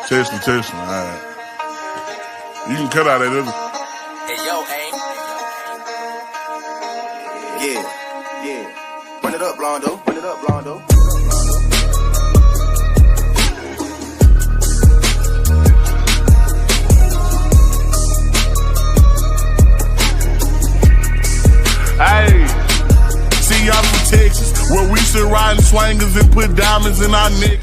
Testing. All right. You can cut out that other. Hey, yo, aim. Yeah. Run it up, Blondo. Hey, see y'all from Texas, where we should ride in swangers and put diamonds in our neck.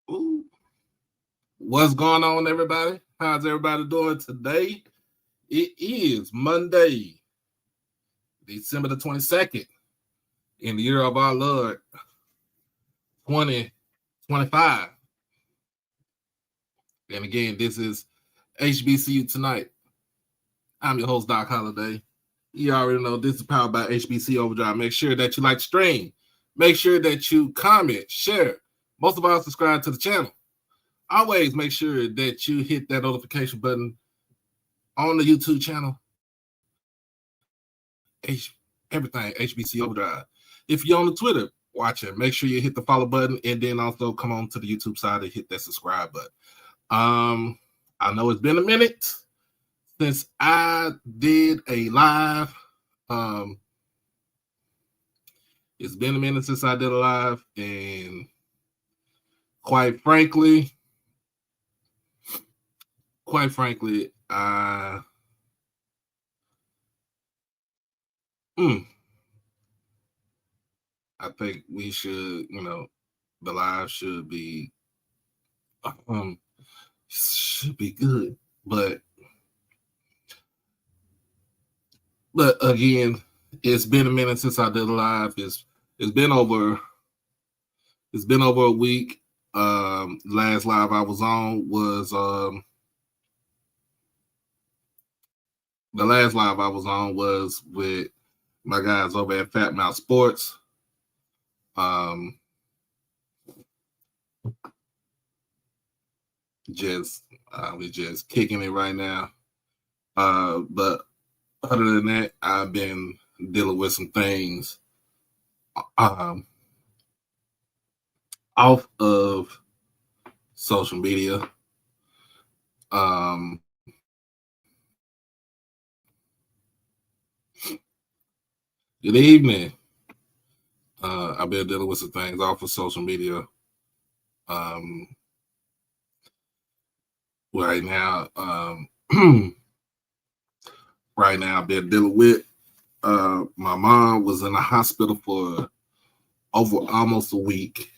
Ooh. What's going on, everybody? How's everybody doing today? It is Monday, December the 22nd, in the year of our Lord, 2025. And again, this is HBCU Tonight. I'm your host, Doc Holliday. You already know this is powered by HBC Overdrive. Make sure that you like the stream. Make sure that you comment, share. Most of all, subscribe to the channel. Always make sure that you hit that notification button on the YouTube channel. Everything HBC Overdrive. If you're on the Twitter watching, make sure you hit the follow button and then also come on to the YouTube side and hit that subscribe button. I know it's been a minute since I did a live. It's been a minute since I did a live, and quite frankly, I think we should, the live should be good, but again, it's been a minute since I did a live. It's been over a week. Last live I was on was with my guys over at Fat Mouth Sports. We just kicking it right now. But other than that, I've been dealing with some things off of social media. Good evening. I've been dealing with some things off of social media. Right now, I've been dealing with my mom was in the hospital for over almost a week.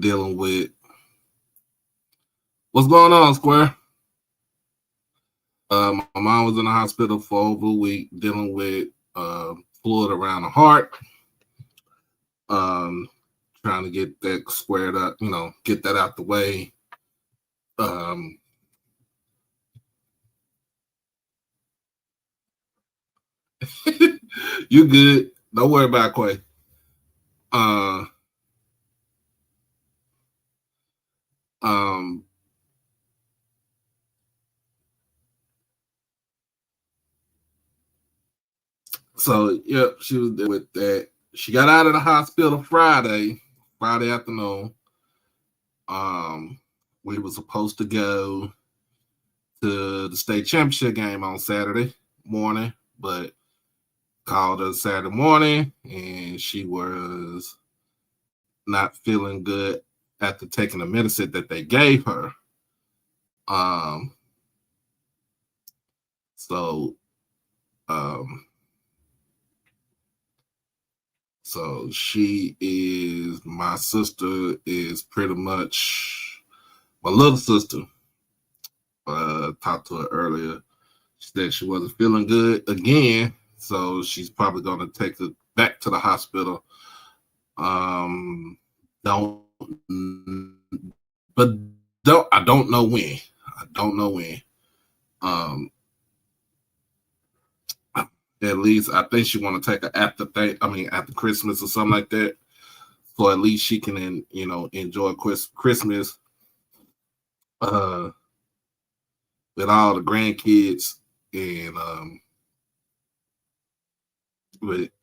Dealing with what's going on, Square. My mom was in the hospital for over a week dealing with fluid around the heart. Trying to get that squared up, get that out the way. You good. Don't worry about it, Quay. So, yep, she was there with that. She got out of the hospital Friday afternoon. We were supposed to go to the state championship game on Saturday morning, but called her Saturday morning, and she was not feeling good after taking the medicine that they gave her. So she is my sister. Is pretty much my little sister. Talked to her earlier. She said she wasn't feeling good again, so she's probably going to take her back to the hospital. Don't, but I don't know when. I don't know when. At least I think she want to take her after Christmas or something like that. So at least she can, enjoy Christmas with all the grandkids and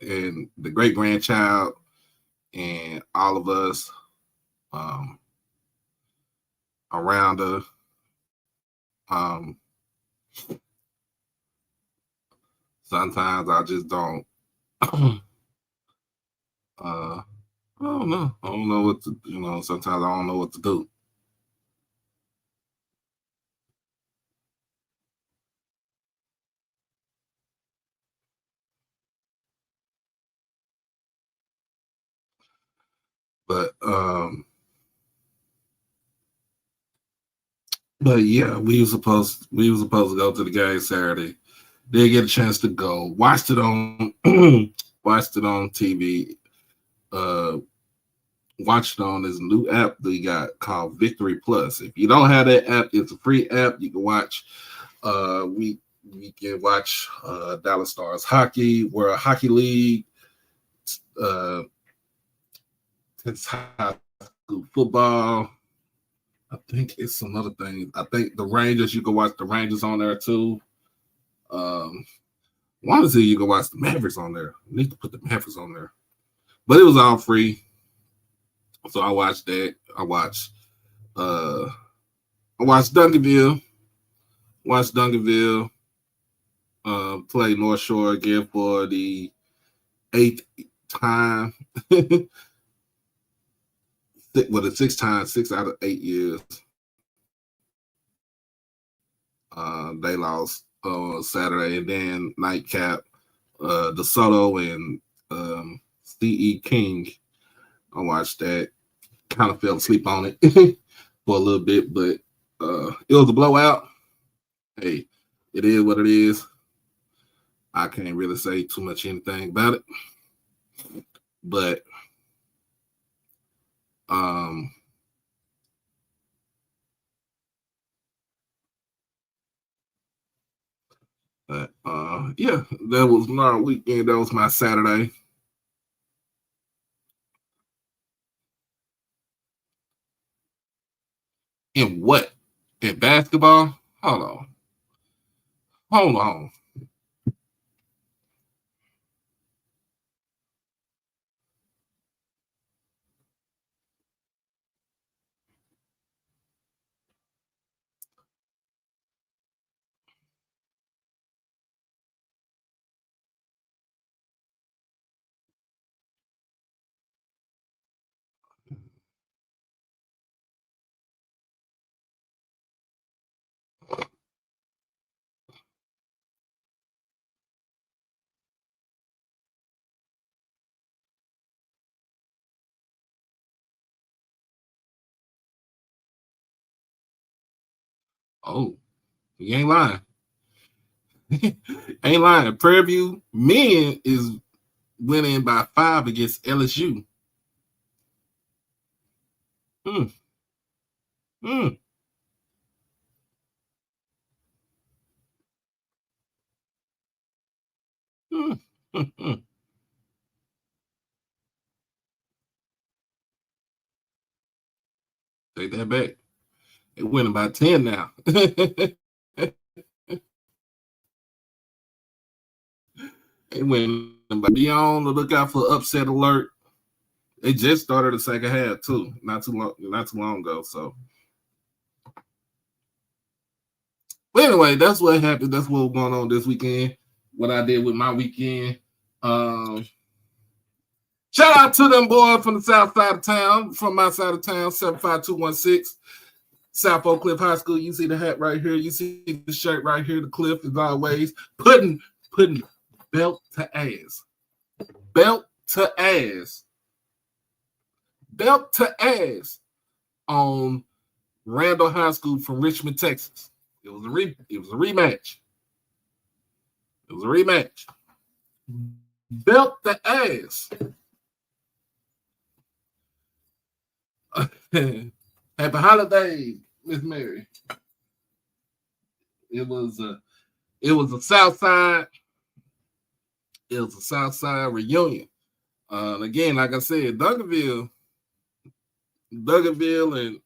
and the great grandchild and all of us around her. Sometimes I just don't. I don't know. I don't know what to. Sometimes I don't know what to do. But yeah, we were supposed to go to the game Saturday. Didn't get a chance to go. Watched it on TV. Watched it on this new app they got called Victory Plus. If you don't have that app, it's a free app. You can watch. We can watch Dallas Stars hockey, World Hockey League, it's high school football. I think it's some other things. I think the Rangers, you can watch the Rangers on there too. Want to see you can watch the Mavericks on there. I need to put the Mavericks on there. But it was all free. So I watched that. I watched Duncanville. Play North Shore again for the 8th time. Well, the 6th time, 6 out of 8 years. They lost Saturday, and then nightcap, DeSoto and C.E. King. I watched that. Kind of fell asleep on it for a little bit, but it was a blowout. Hey, it is what it is. I can't really say too much anything about it. But yeah, that was my weekend. That was my Saturday. In what? In basketball? Hold on. Oh, you ain't lying. Ain't lying. Prairie View men is winning by 5 against LSU. Mm. Take that back. They winning by 10 now. They winning by, be on the lookout for upset alert. They just started the second half too, not too long ago. So, but anyway, that's what happened. That's what was going on this weekend. What I did with my weekend. Shout out to them boys from the south side of town, from my side of town, 75216 South Oak Cliff High School. You see the hat right here. You see the shirt right here. The Cliff is always putting belt to ass. Belt to ass on Randall High School from Richmond, Texas. It was a rematch. It was a rematch. Belt the ass. Happy holiday, Miss Mary. It was a South Side. It was a South Side reunion. Again, like I said, Duncanville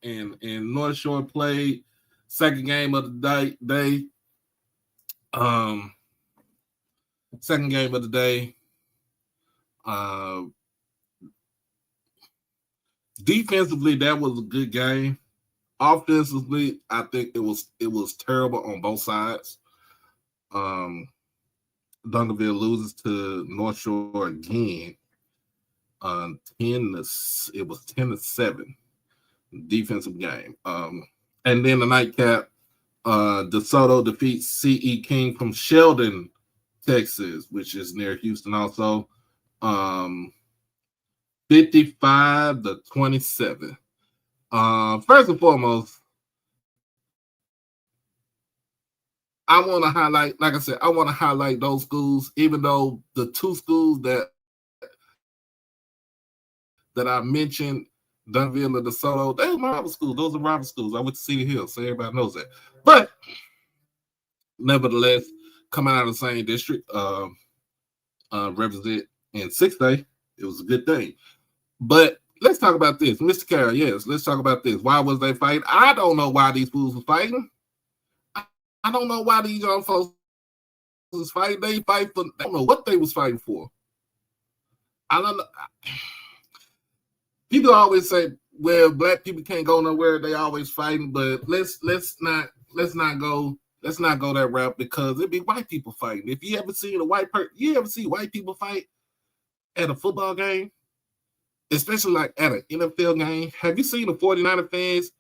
and North Shore played second game of the day. Second game of the day. Defensively, that was a good game. Offensively, I think it was terrible on both sides. Duncanville loses to North Shore again. 10-7 defensive game. And then the nightcap, DeSoto defeats C.E. King from Sheldon, Texas, which is near Houston also. 55-27. First and foremost, I want to highlight, like I said, I want to highlight those schools, even though the two schools that I mentioned, Duncanville and DeSoto, they were my rival schools. Those are rival schools. I went to Cedar Hill, so everybody knows that. But nevertheless, coming out of the same district, represent in 6A, it was a good thing. But let's talk about this. Mr. Carroll, yes, let's talk about this. Why was they fighting? I don't know why these fools were fighting. I don't know why these young folks was fighting. They fight for, I don't know what they was fighting for. I don't know. People always say, well, black people can't go nowhere. They always fighting, but let's not go that route, because it'd be white people fighting. If you ever seen you ever see white people fight at a football game, especially like at an NFL game? Have you seen the 49er fans?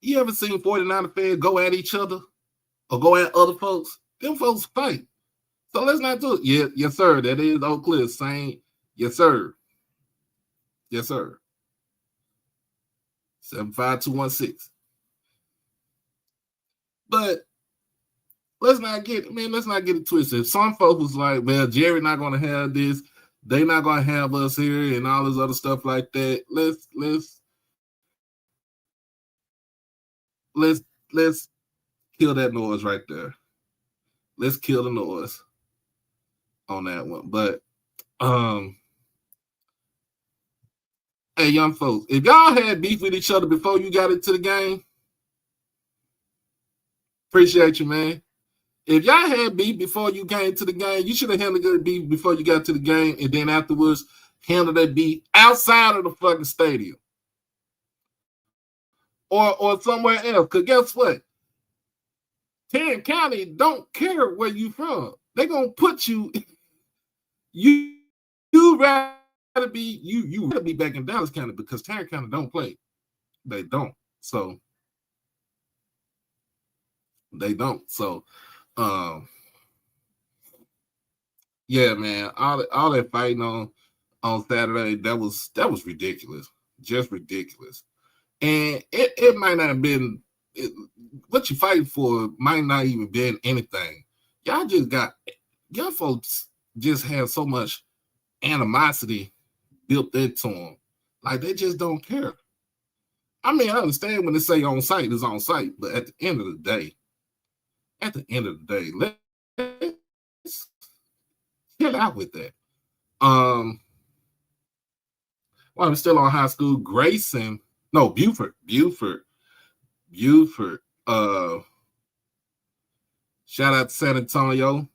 You ever seen 49er fans go at each other or go at other folks? Them folks fight. So let's not do it. Yeah, yes, sir. That is Oak Cliff saying, yes, sir. Yes, sir. 75216. But let's not get it twisted. Some folks was like, well, Jerry not gonna have this, they not gonna have us here, and all this other stuff like that. Let's kill that noise right there. Let's kill the noise on that one. But hey, young folks, if y'all had beef with each other before you got into the game, appreciate you, man. If y'all had beef before you came to the game, you should have handled that beef before you got to the game, and then afterwards handle that beef outside of the fucking stadium or somewhere else. Because guess what? Tarrant County don't care where you from. They're gonna put you. You rather be back in Dallas County, because Tarrant County don't play. They don't. So they don't. So yeah, man. All that fighting on Saturday, that was ridiculous. Just ridiculous. And it might not have been what you fighting for, might not even been anything. Y'all folks just have so much animosity built into them. Like, they just don't care. I mean, I understand when they say on site is on site, but at the end of the day, let's chill out with that. While I'm still on high school, Buford. Shout out to San Antonio,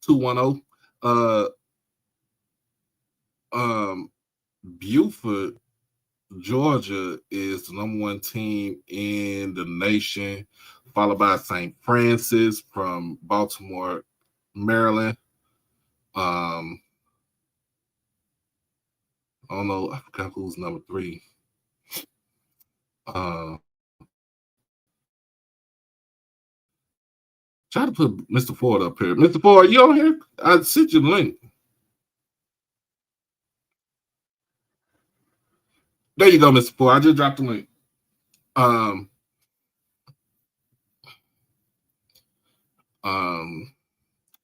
210. Buford, Georgia is the number one team in the nation, followed by St. Francis from Baltimore, Maryland. I don't know. I forgot who's number 3. Try to put Mr. Ford up here. Mr. Ford, you on here? I sent you the link. There you go, Mr. Ford. I just dropped the link.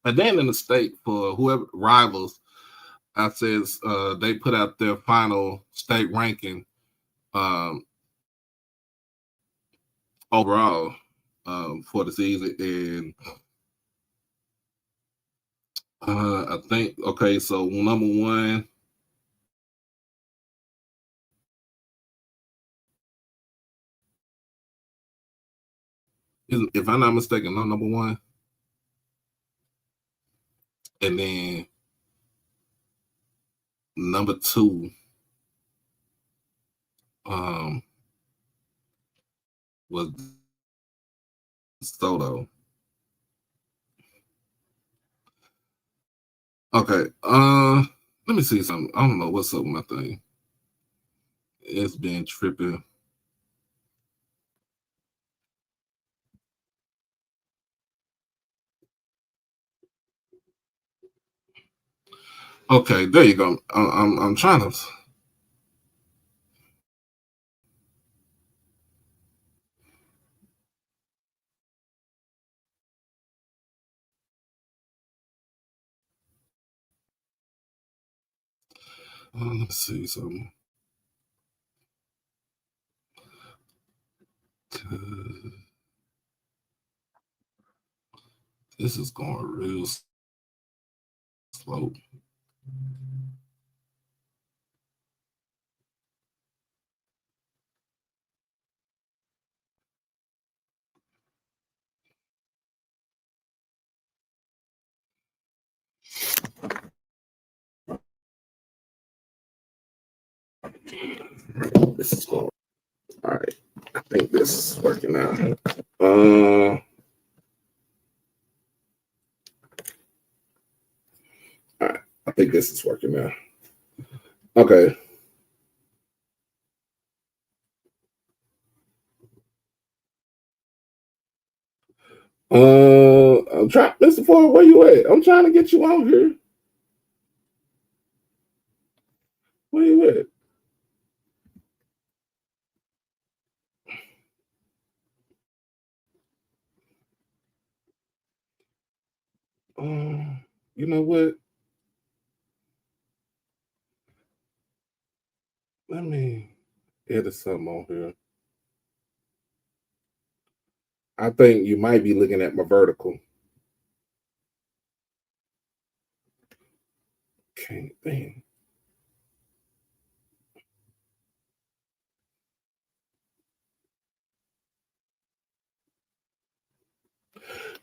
And then in the state for whoever rivals, I says they put out their final state ranking overall for the season, and I think so number one. If I'm not mistaken, no number one. And then number two was Soto. Okay. Let me see something. I don't know what's up with my thing. It's been tripping. Okay, there you go. I'm trying to. Let's see something. This is going real slow. This is going. All right. I think this is working out. All right. I think this is working now. Okay. I'm trying, Mr. Ford, where you at? I'm trying to get you on here. Where you at? You know what? Let me edit something on here. I think you might be looking at my vertical. Can't think.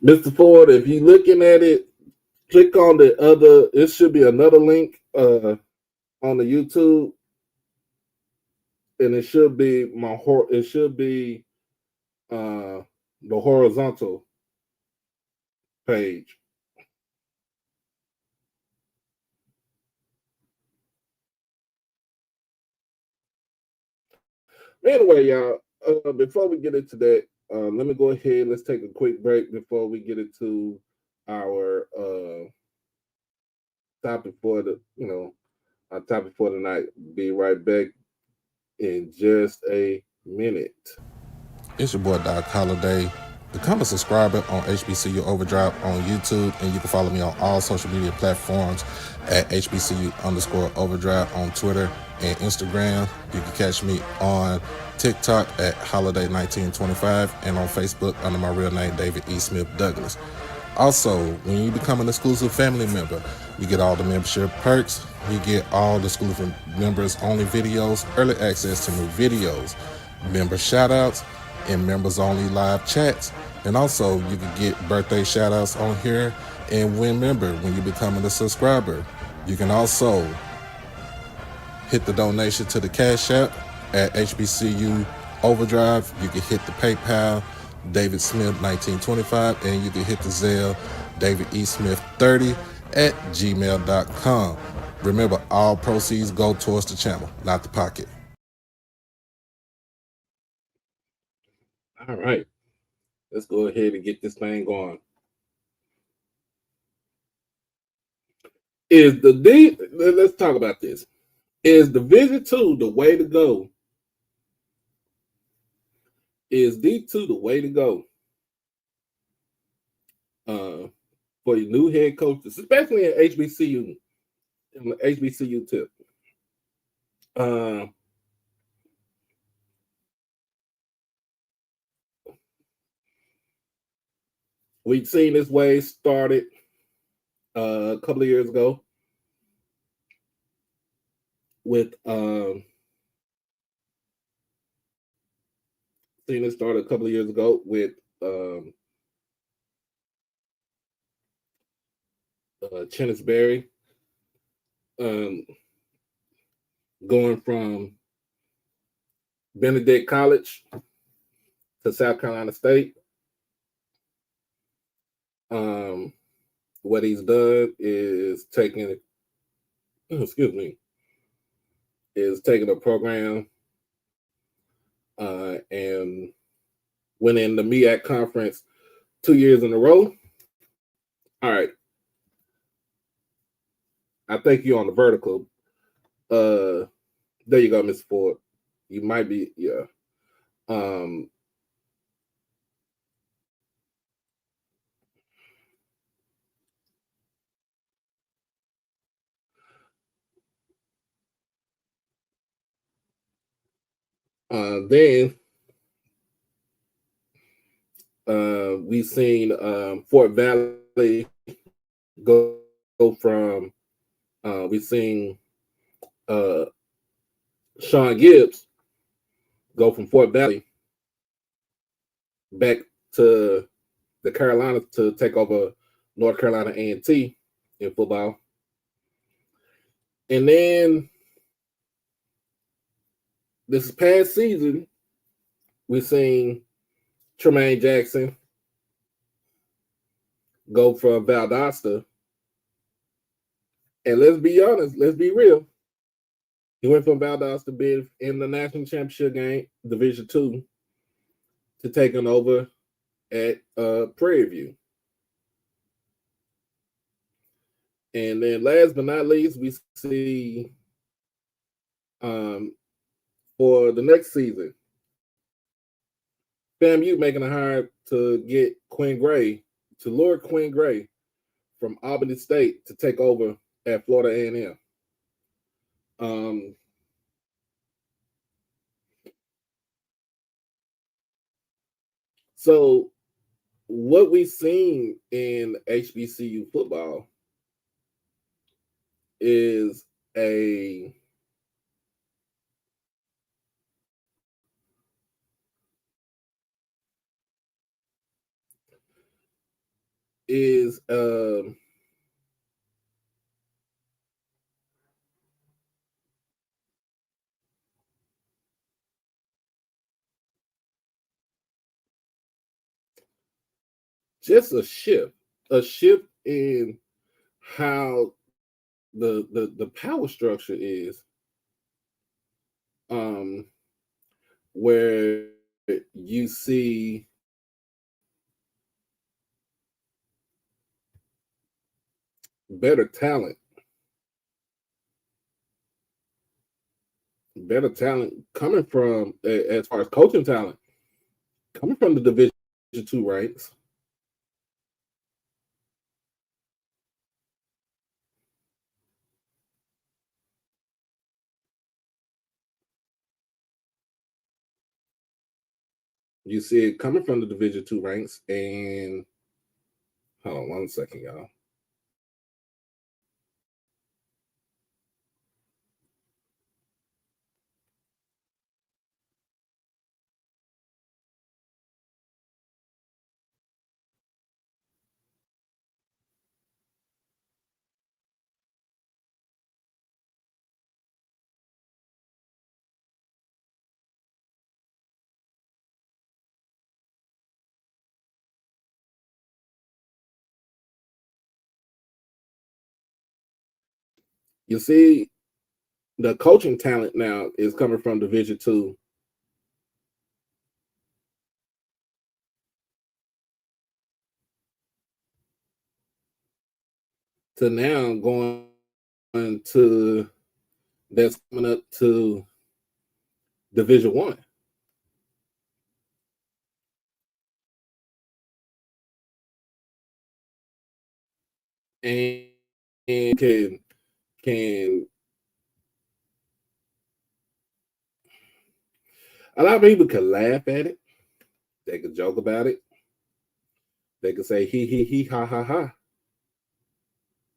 Mr. Ford, if you're looking at it, click on the other. It should be another link on the YouTube, and it should be the horizontal page. Anyway, y'all, before we get into that, let me go ahead. Let's take a quick break before we get into our topic for our topic for tonight. Be right back in just a minute. It's your boy Doc Holiday. Become a subscriber on HBCU Overdrive on YouTube, and you can follow me on all social media platforms at HBCU_Overdrive on Twitter and Instagram. You can catch me on TikTok at Holiday1925 and on Facebook under my real name, David E. Smith Douglas. Also, when you become an exclusive family member, you get all the membership perks. You get all the exclusive members only videos, early access to new videos, member shoutouts, and members only live chats. And also you can get birthday shout outs on here and win member when you become a subscriber. You can also hit the donation to the Cash App at HBCU Overdrive. You can hit the PayPal David Smith 1925, and you can hit the Zelle David E. Smith 30 at gmail.com. Remember, all proceeds go towards the channel, not the pocket. All right, let's go ahead and get this thing going. Is the D? Let's talk about this. Is Division Two the way to go? Is D2 the way to go? For your new head coaches, especially in HBCU, in the HBCU tip. We've seen this way started a couple of years ago with seen it started a couple of years ago with Chennis Berry going from Benedict College to South Carolina State. What he's done is taking a program and winning the MEAC conference 2 years in a row. All right. I think you're on the vertical. There you go, Mr. Ford. You might be, yeah. Then we've seen Fort Valley go from we've seen Sean Gibbs go from Fort Valley back to the Carolinas to take over North Carolina A&T in football. And then this past season, we've seen Tremaine Jackson go from Valdosta. And let's be honest, let's be real. He went from Valdosta to be in the national championship game, Division II, to taking over at Prairie View. And then last but not least, we see for the next season, FAMU making a hire to get Lord Quinn Gray from Albany State to take over at Florida A&M. So what we've seen in HBCU football is a just a shift in how the power structure is, where you see better talent coming from, as far as coaching talent, coming from the Division II ranks. You see it coming from the Division II ranks, and hold on 1 second, y'all. You see the coaching talent now is coming from Division II. To now going that's coming up to Division One. And can a lot of people can laugh at it. They can joke about it. They can say he ha ha ha.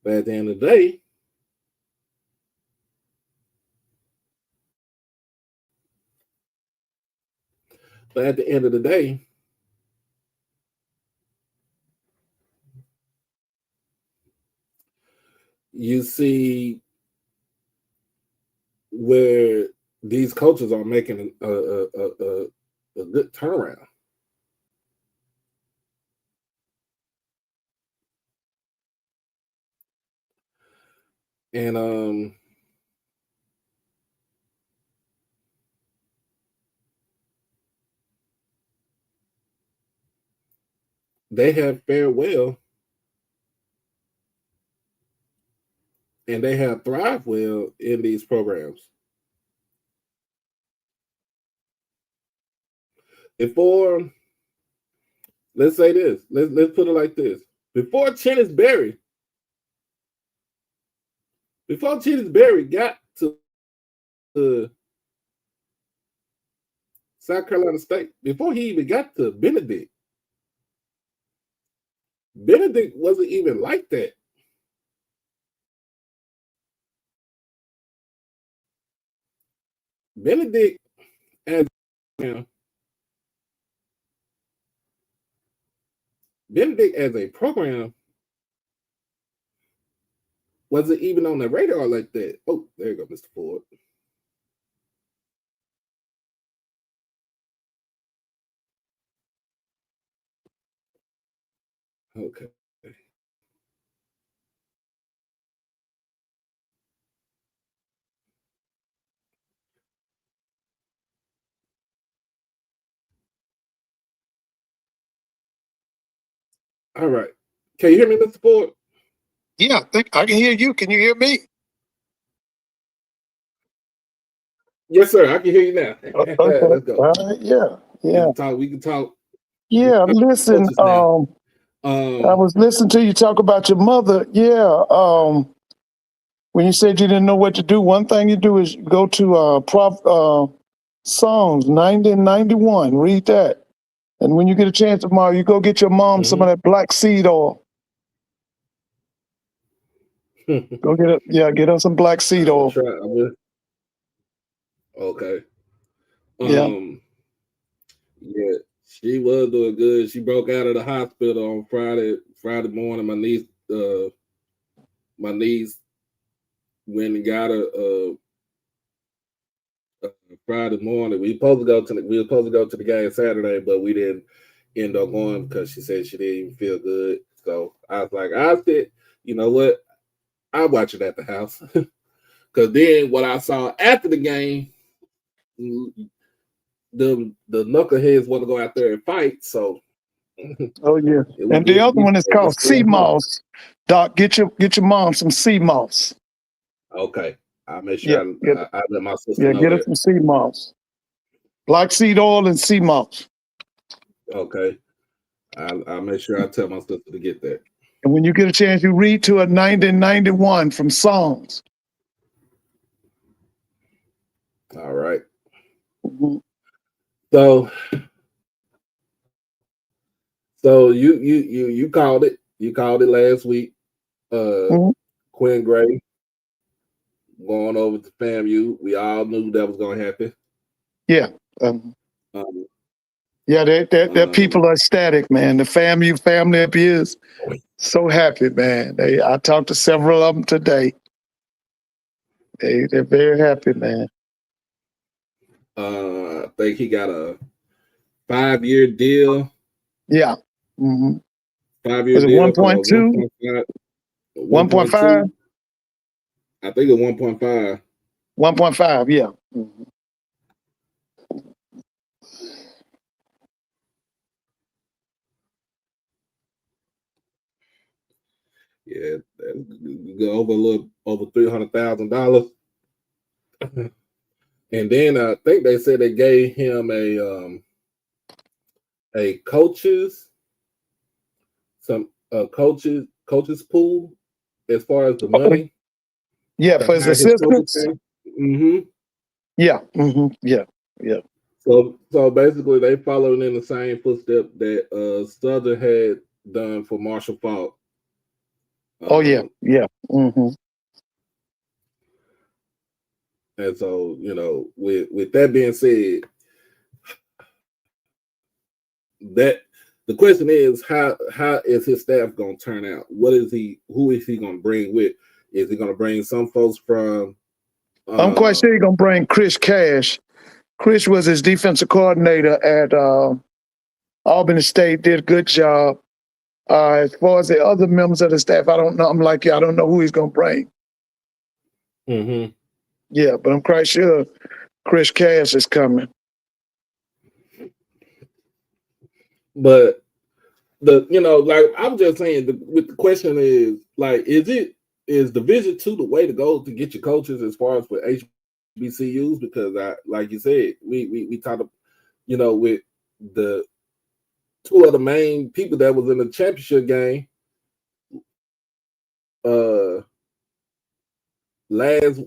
But at the end of the day, you see where these coaches are making a good turnaround. And they have fared well, and they have thrived well in these programs. Before, let's say this, let's put it like this: before Chennis Berry got to South Carolina State, before he even got to Benedict wasn't even like that. Benedict as a program wasn't even on the radar like that. Oh, there you go, Mr. Ford. Okay. All right. Can you hear me, Mr. Ford? Yeah, I think I can hear you. Can you hear me? Yes, sir. I can hear you now. Okay. Let's go. All right. Yeah. We can talk. Yeah. Listen. I was listening to you talk about your mother. Yeah. When you said you didn't know what to do, one thing you do is go to Psalms 90 and 91. Read that, and when you get a chance tomorrow, you go get your mom some of that black seed oil. Go get it. Yeah, get her some black seed oil. Okay. Yeah. Yeah, she was doing good. She broke out of the hospital on Friday morning. My niece went and got her Friday morning. We were supposed to go to the game Saturday, but we didn't end up going because she said she didn't even feel good. So I was like, you know what? I'll watch it at the house. Because then what I saw after the game, the knuckleheads want to go out there and fight. So oh yeah, and the other one is called sea moss. Doc, get your mom some sea moss. Okay, I'll make sure I let my sister know. Yeah, get her some sea moss, black seed oil and sea moss. Okay, I'll make sure I tell my sister to get that. And when you get a chance, you read to a 90 and 91 from Psalms. All right. So you called it. You called it last week. Quinn Gray going over to FAMU. We all knew that was going to happen. Yeah. Yeah, that people are ecstatic, man. The FAMU family up here is so happy, man. I talked to several of them today. They're very happy, man. I think he got a 5-year deal. Yeah. Mm-hmm. 5-year deal. 1.2? 1.5? I think it's 1.5. 1.5, yeah. Mm-hmm. Yeah, go over a little over $300,000. And then I think they said they gave him a coaches coaches pool as far as the money. Yeah, for his assistants. Mm-hmm. Yeah. Mm-hmm. Yeah. Yeah. So basically, they followed in the same footstep that Southern had done for Marshall Faulk. Oh yeah. Yeah. Mm-hmm. And so, with that being said, that the question is how is his staff going to turn out? Who is he going to bring with? Is he going to bring some folks from? I'm quite sure he's going to bring Chris Cash. Chris was his defensive coordinator at Albany State. Did a good job. As far as the other members of the staff, I don't know. I'm like you. I don't know who he's going to bring. Mm-hmm. Yeah, but I'm quite sure Chris Cash is coming. But like I'm just saying, the question is like, is Division II the way to go to get your coaches as far as for HBCUs? Because like you said, we talked, with the two of the main people that was in the championship game last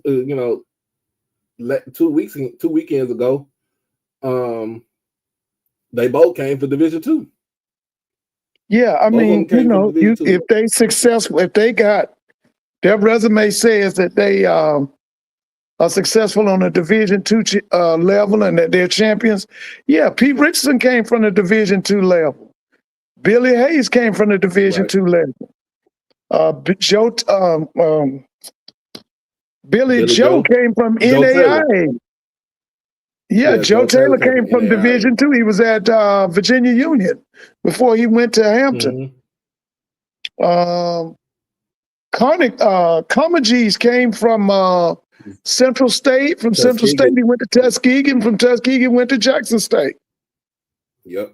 2 weekends ago, they both came for Division II. Yeah, I mean, if they successful, if they got their resume says that they are successful on a Division II level and that they're champions. Yeah, Pete Richardson came from the Division II level. Billy Hayes came from the Division II level. Billy Joe came from NAIA. Yeah, Joe Taylor came from Division II. He was at Virginia Union before he went to Hampton. Comagese came from Central State. From Central State, he went to Tuskegee. From Tuskegee, went to Jackson State. Yep.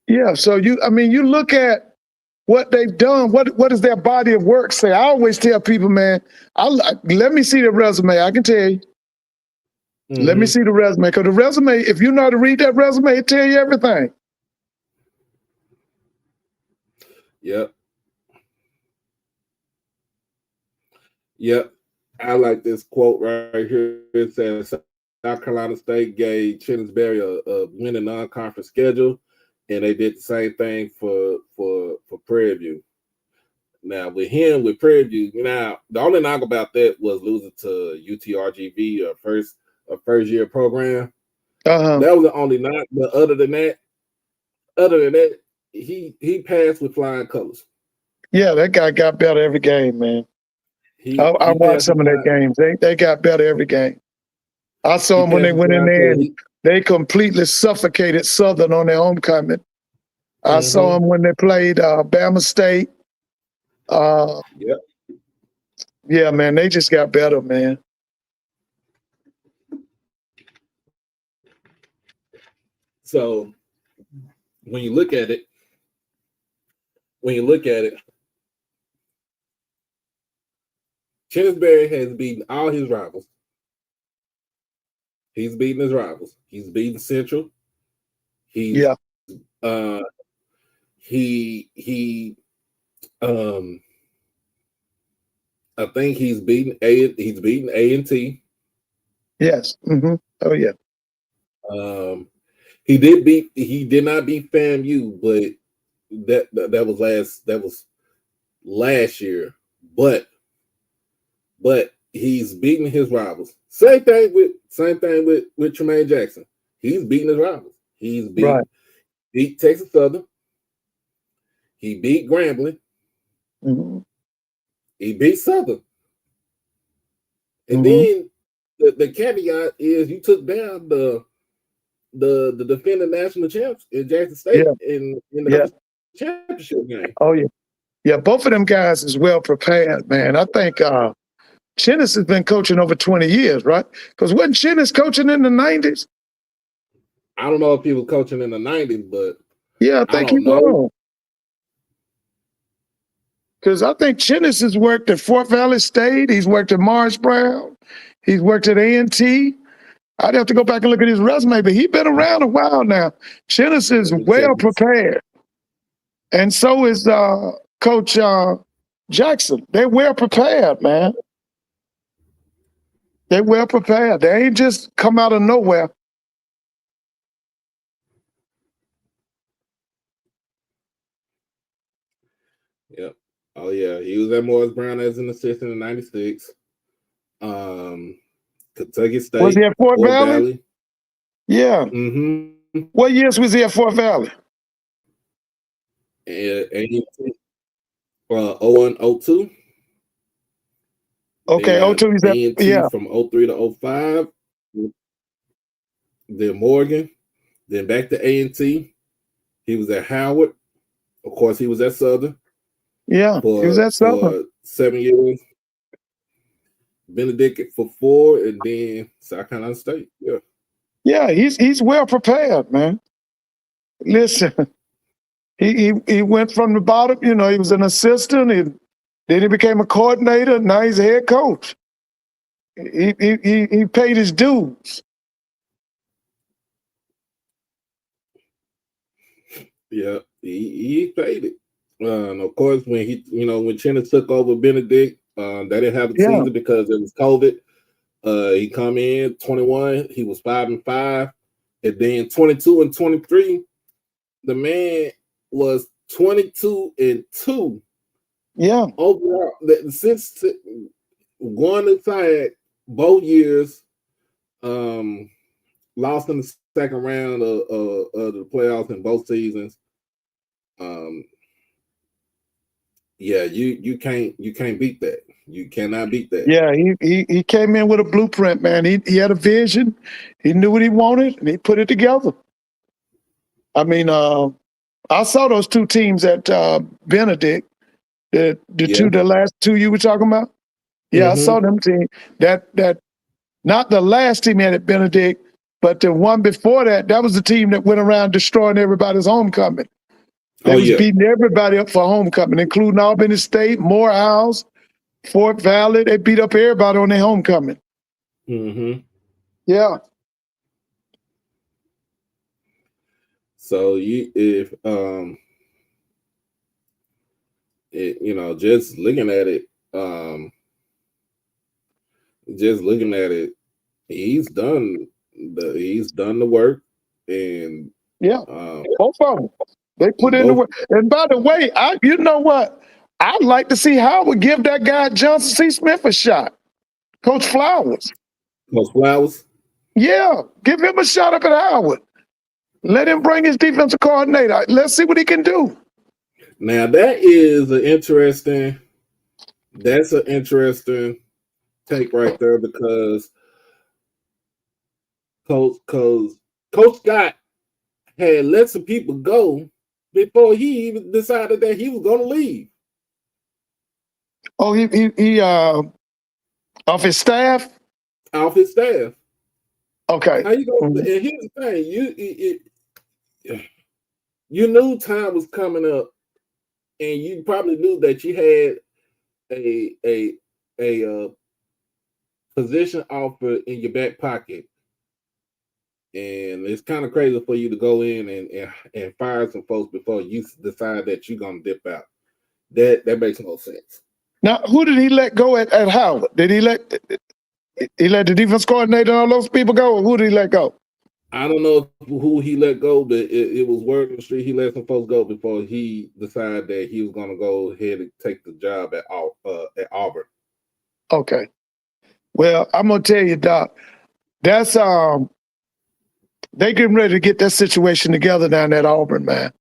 Yeah. So you look at what they've done. What does their body of work say? I always tell people, man, let me see the resume. I can tell you. Mm-hmm. Let me see the resume, because the resume, if you know how to read that resume, it tell you everything. Yep. Yep. I like this quote right here. It says South Carolina State gave Chennisberry a winning non-conference schedule, and they did the same thing for Prairie View. Now with Prairie View, the only knock about that was losing to UTRGV, a first year program. That was the only knock. But other than that, he passed with flying colors. Yeah, that guy got better every game, man. I watched some of their games. They got better every game. I saw them when they went in there and they completely suffocated Southern on their homecoming. I saw them when they played Bama State. Yep. Yeah, man, they just got better, man. So when you look at it, Chennisberry has beaten all his rivals. He's beaten his rivals. He's beaten Central. I think he's beaten A&T. Yes. Mm-hmm. Oh yeah. He did not beat FAMU, but that was last year. But he's beating his rivals. Same thing with Tremaine Jackson. He's beating his rivals. He's beat Texas Southern. He beat Grambling. Mm-hmm. He beat Southern. And then the caveat is you took down the defending national champs in Jackson State in the championship game. Oh yeah. Yeah, both of them guys is well prepared, man. I think Chennis has been coaching over 20 years, right? Because wasn't Chennis coaching in the 90s? I don't know if he was coaching in the 90s, but yeah, I think he was. Because I think Chinnis has worked at Fort Valley State. He's worked at Morris Brown. He's worked at A&T. I'd have to go back and look at his resume, but he's been around a while now. Chinnis is well prepared. And so is Coach Jackson. They're well prepared, man. They're well prepared. They ain't just come out of nowhere. Yep. Oh yeah, he was at Morris Brown as an assistant in '96. Kentucky State. Was he at Fort Valley? Yeah. Mm-hmm. What years was he at Fort Valley? 01, 02. Okay, 02 he's at, yeah. From 03 to 05. Then Morgan. Then back to A&T. He was at Howard. Of course, he was at Southern. Yeah, he was at Southern. For 7 years. Benedict for 4, and then South Carolina State. Yeah. Yeah, he's well prepared, man. Listen, he went from the bottom. You know, he was an assistant, and then he became a coordinator. Now he's a head coach. He paid his dues. Yeah, he paid it. And of course, when when Chinnis took over Benedict, they didn't have a season because it was COVID. He come in 21, he was 5-5, and then 22 and 23, the man was 22-2. Yeah. Overall, since going inside both years, lost in the second round of the playoffs in both seasons. Yeah, you can't beat that. You cannot beat that. Yeah, he came in with a blueprint, man. He had a vision. He knew what he wanted, and he put it together. I mean, I saw those two teams at Benedict, the last two you were talking about. Yeah, I saw them team. That not the last team at Benedict, but the one before that. That was the team that went around destroying everybody's homecoming. They was beating everybody up for homecoming, including Albany State, Morehouse, Fort Valley. They beat up everybody on their homecoming. Mm-hmm. Yeah. So just looking at it, he's done the work, and both of them. They put in the work. And by the way, you know what? I'd like to see Howard give that guy Johnson C. Smith a shot. Coach Flowers. Coach Flowers? Yeah, give him a shot up at Howard. Let him bring his defensive coordinator. Let's see what he can do. Now that is an interesting take right there, because Coach Scott had let some people go before he even decided that he was going to leave. Oh, he off his staff? Off his staff. Okay. How you going? And here's the thing: you knew time was coming up, and you probably knew that you had a position offer in your back pocket. And it's kind of crazy for you to go in and fire some folks before you decide that you're gonna dip out. That makes no sense. Now, who did he let go at Howard? Did he let the defense coordinator and all those people go, or who did he let go? I don't know who he let go, but it was word on the street he let some folks go before he decided that he was gonna go ahead and take the job at Auburn. Okay. Well, I'm gonna tell you, Doc, that's they getting ready to get that situation together down at Auburn, man.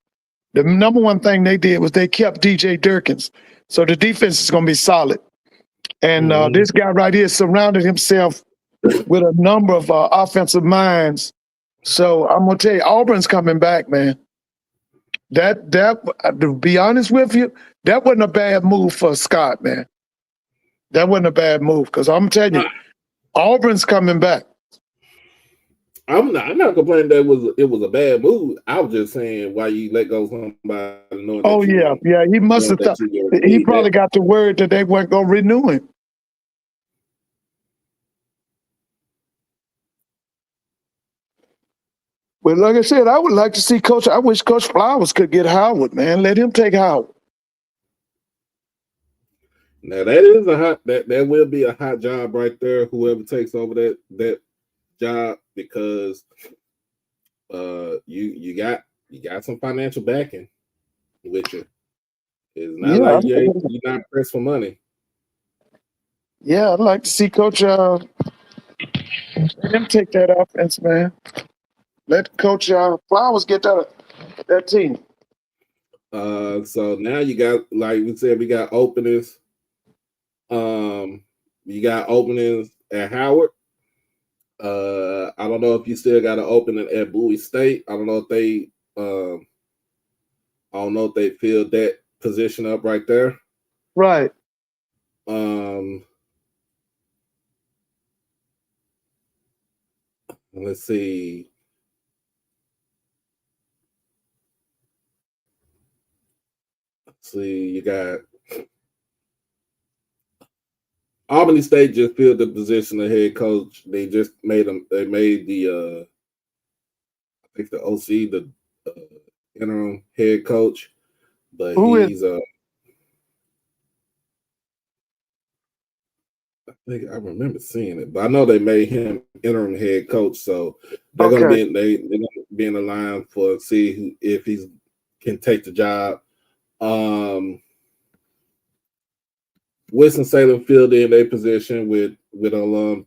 The number one thing they did was they kept DJ Durkins. So the defense is going to be solid. And this guy right here surrounded himself with a number of offensive minds. So I'm going to tell you, Auburn's coming back, man. That to be honest with you, that wasn't a bad move for Scott, man. That wasn't a bad move, because I'm telling you, Auburn's coming back. I'm not complaining that it was a bad move. I was just saying why you let go of somebody knowing Oh that yeah, yeah. He must have thought he probably got the word that they weren't gonna renew him. But like I said, I would like to see Coach. I wish Coach Flowers could get Howard, man. Let him take Howard. Now that is a hot that will be a hot job right there. Whoever takes over that job, because you got some financial backing with you. It's not like you're not pressed for money. Yeah, I'd like to see Coach let him take that offense, man. Let Coach Flowers get that team. So now you got, like we said, we got openings. You got openings at Howard. I don't know if you still got an opening at Bowie State. I don't know if they filled that position up right there. Right. Let's see. You got Albany State just filled the position of head coach. They just made them. They made the I think the OC the interim head coach, but he's I think I remember seeing it, but I know they made him interim head coach, so they're gonna be they're gonna be in the line for see if he can take the job. Winston-Salem filled in their position with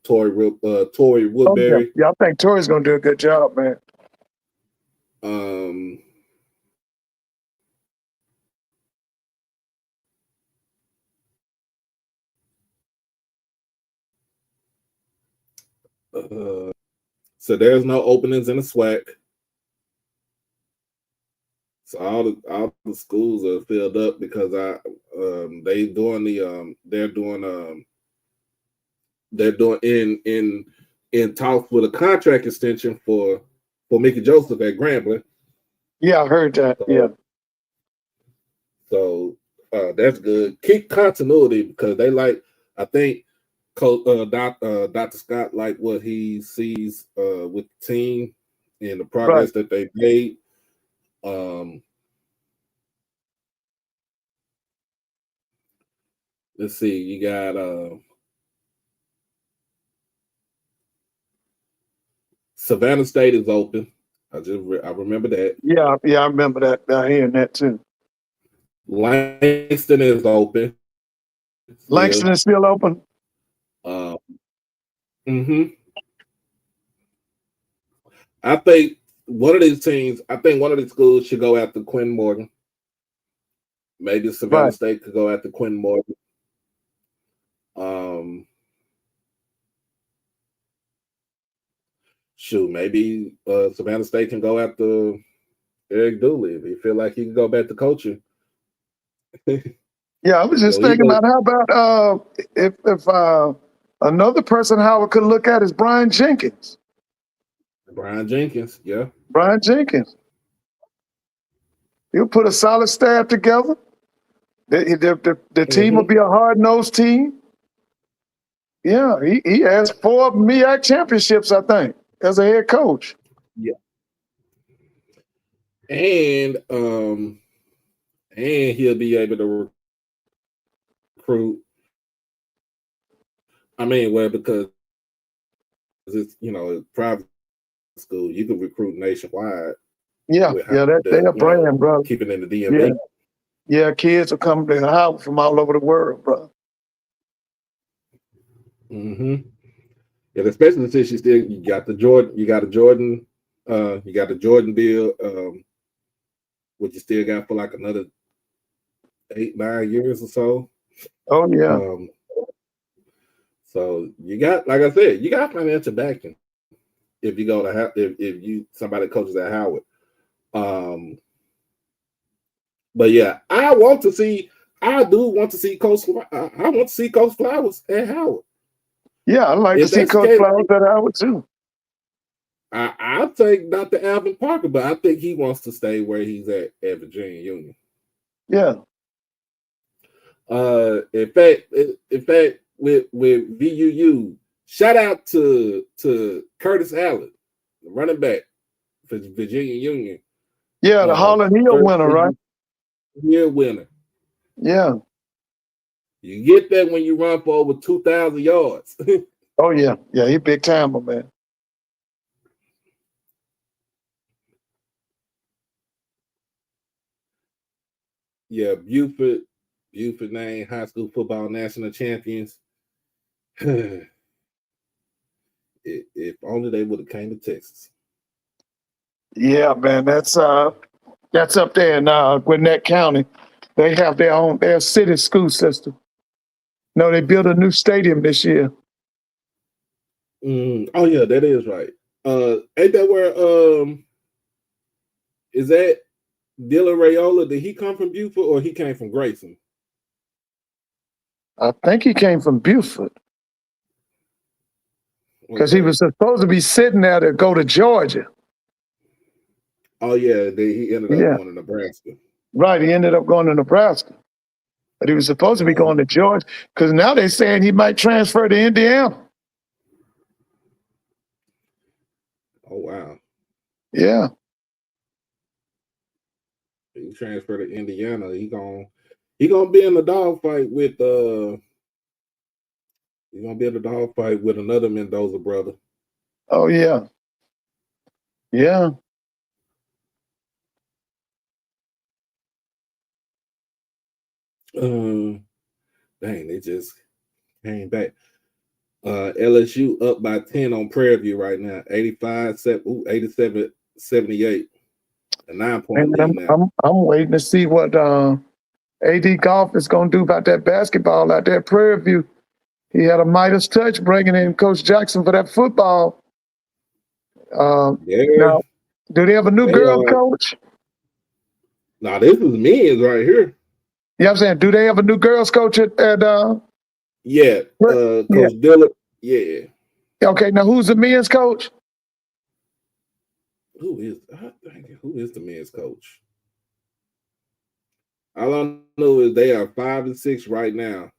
Tory Woodbury. Yeah, I think Tory's gonna do a good job, man. So there's no openings in the SWAC. So all the schools are filled up because they're doing in talks with a contract extension for Mickey Joseph at Grambling. Yeah, I heard that. So that's good. Keep continuity because they like, I think Dr. Scott like what he sees with the team and the progress that they made. Let's see, you got Savannah State is open. I remember that. Yeah, I remember that. I hearing that too. Langston is open. Langston is still open. I think one of these schools should go after Quinn Morgan. Maybe Savannah State could go after Quinn Morgan. Maybe Savannah State can go after Eric Dooley if he feel like he can go back to coaching. Yeah, I was just thinking about how about if another person Howard could look at is Brian Jenkins. Yeah. Brian Jenkins. He'll put a solid staff together. The team will be a hard-nosed team. Yeah, he has 4 MEAC championships, I think, as a head coach. Yeah. And he'll be able to recruit. I mean, well, because it's private school, you can recruit nationwide. Yeah, they're a brand, bro. Keep it in the DMV. Yeah, kids will come to Howard from all over the world, bro. And especially since you got the Jordan deal, which you still got for like another 8-9 years or so. Oh yeah. So you got, like I said, you got financial backing if you go to if you somebody coaches at Howard. But yeah, I do want to see Coach Flowers at Howard. Yeah, I'd like to see Coach Flowers at Howard too. I'll take Dr. Alvin Parker, but I think he wants to stay where he's at Virginia Union. Yeah. In fact, with VUU, shout out to Curtis Allen, the running back for Virginia Union. Yeah, the Holland Hill winner, right? Hill winner. Yeah. You get that when you run for over 2,000 yards. Oh yeah, he big timer, man. Yeah, Buford named high school football national champions. If only they would have came to Texas. Yeah, man, that's up there in Gwinnett County. They have their city school system. No, they built a new stadium this year. Oh yeah, that is right. Ain't that where is that Dylan Rayola? Did he come from Buford or he came from Grayson? I think he came from Buford. Because he was supposed to be sitting there to go to Georgia. Oh yeah, he ended up going to Nebraska. Right, he ended up going to Nebraska. But he was supposed to be going to Georgia because now they're saying he might transfer to Indiana. Oh wow. Yeah. He transferred to Indiana. He gonna be in the dogfight with he's gonna be in the dogfight with another Mendoza brother. Oh yeah. Yeah. Dang, they just came back. LSU up by 10 on Prairie View right now. 87-78. A 9-point lead now. I'm waiting to see what AD Golf is going to do about that basketball out there at Prairie View. He had a Midas touch bringing in Coach Jackson for that football. Now, do they have a new girl coach? Nah, this is men's right here. You know what I'm saying? Do they have a new girls coach at yeah, Coach Dillard. Yeah. Okay, now who's the men's coach? Who is the men's coach? All I know is they are 5-6 right now.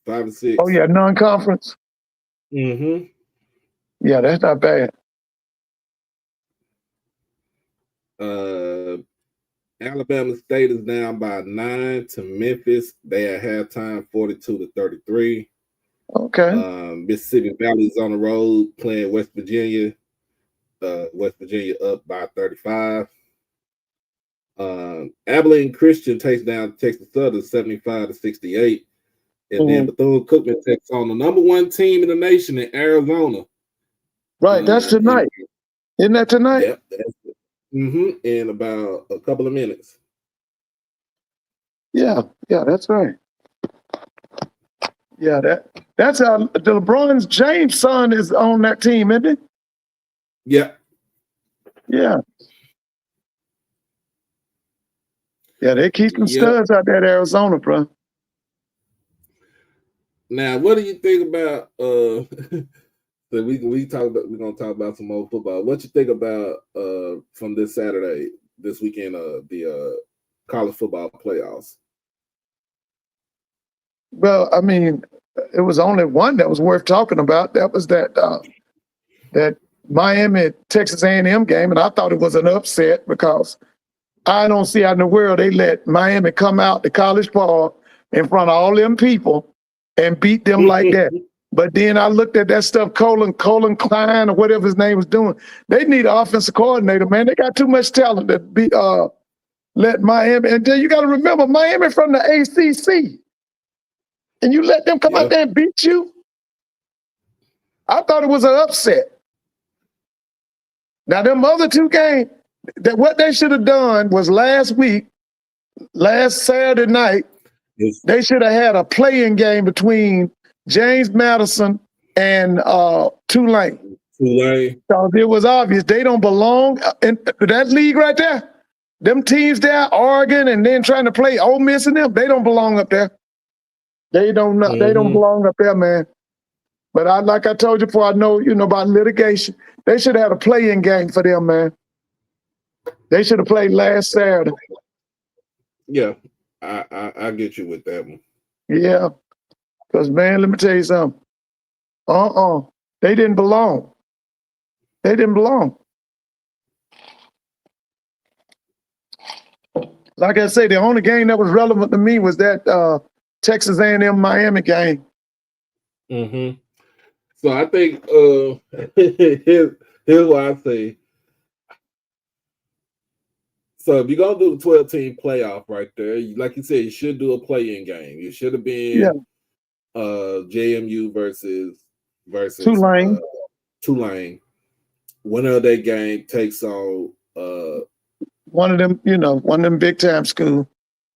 5-6. Oh yeah, non-conference. Mm-hmm. Yeah, that's not bad. Alabama State is down by 9 to Memphis. They at halftime 42-33. Okay. Mississippi Valley is on the road playing West Virginia. West Virginia up by 35. Abilene Christian takes down Texas Southern 75-68. And then Bethune-Cookman takes on the number 1 team in the nation in Arizona. Right, that's tonight. Isn't that tonight? Yep. In about a couple of minutes. Yeah, that's right. Yeah, that's how the LeBron James' son is on that team, isn't it? Yeah. Yeah. Yeah, they keep some studs out there in Arizona, bro. Now, what do you think about so we're gonna talk about some more football. What you think about from this weekend, the college football playoffs? Well, I mean, it was only one that was worth talking about. That was that Miami Texas A&M game, and I thought it was an upset because I don't see how in the world they let Miami come out to College Park in front of all them people and beat them like that. But then I looked at that stuff, Colin Klein or whatever his name was doing. They need an offensive coordinator, man. They got too much talent to be let Miami. And then you got to remember, Miami from the ACC. And you let them come out there and beat you? I thought it was an upset. Now, them other two games, what they should have done was last Saturday night, they should have had a playing game between James Madison and Tulane. So it was obvious they don't belong in that league right there. Them teams there, Oregon, and then trying to play Ole Miss and them, they don't belong up there. They don't belong up there, man. But like I told you before, I know about litigation. They should have had a play-in game for them, man. They should have played last Saturday. Yeah, I get you with that one. Yeah, because man, let me tell you something. They didn't belong. They didn't belong. Like I say, the only game that was relevant to me was that Texas A&M Miami game. Mm-hmm. So I think here's what I say. So if you're gonna do the 12-team playoff right there, like you said, you should do a play-in game. You should have been JMU versus Tulane. Tulane. Winner of that game takes on one of them big time school.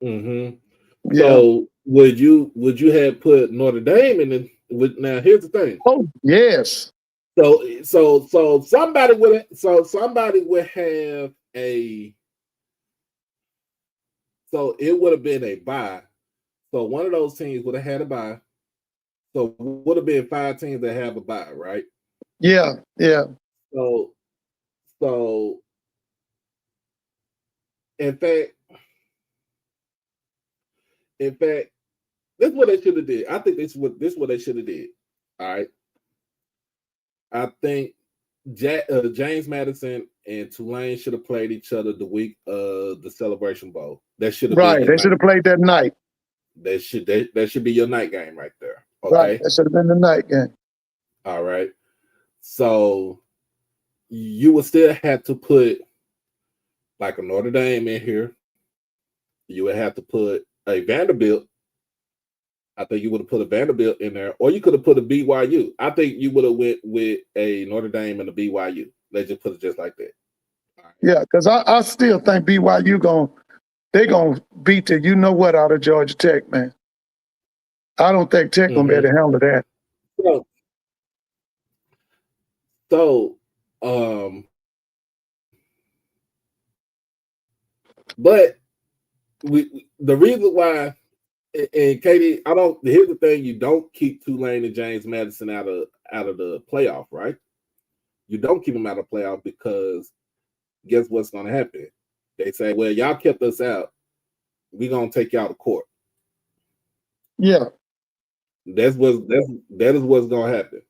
Mm-hmm. Yeah. So would you have put Notre Dame in the? Now here's the thing. Oh yes. So somebody would have a. So it would have been a bye. So one of those teams would have had a bye. So would have been 5 teams that have a bye, right? Yeah. So in fact, this is what they should have did. I think this is what they should have did. All right. I think James Madison and Tulane should have played each other the week of the Celebration Bowl. That should have been they should have played that night. That should be your night game right there. Okay. Right. That should have been the night game. All right. So you would still have to put like a Notre Dame in here. You would have to put a Vanderbilt. I think you would have put a Vanderbilt in there, or you could have put a BYU. I think you would have went with a Notre Dame and a BYU. Let's just put it just like that. Right. Yeah, because I still think BYU they're gonna beat the what out of Georgia Tech, man. I don't think Tech gonna be able to handle that. But the reason why, and Katie, here's the thing: you don't keep Tulane and James Madison out of the playoff, right? You don't keep them out of the playoff because guess what's going to happen? They say, "Well, y'all kept us out. We're gonna take y'all to court." Yeah, that is what's going to happen.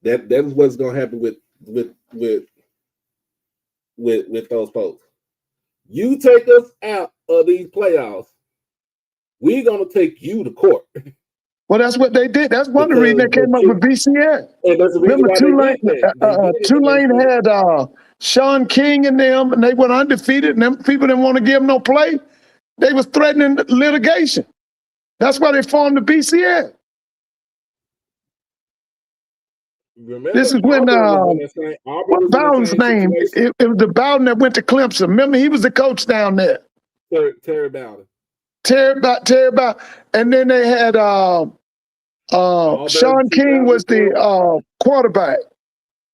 That is what's going to happen with those folks. You take us out of these playoffs, we're going to take you to court. Well, that's what they did. That's one of the reasons they came up with BCS. Remember, Tulane had Sean King and them, and they went undefeated, and them people didn't want to give them no play. They was threatening litigation. That's why they formed the BCS. Remember, this is when what Bowden's name? It was the Bowden that went to Clemson. Remember, he was the coach down there. Terry Bowden. Terry Bowden, and then they had Sean King was the quarterback.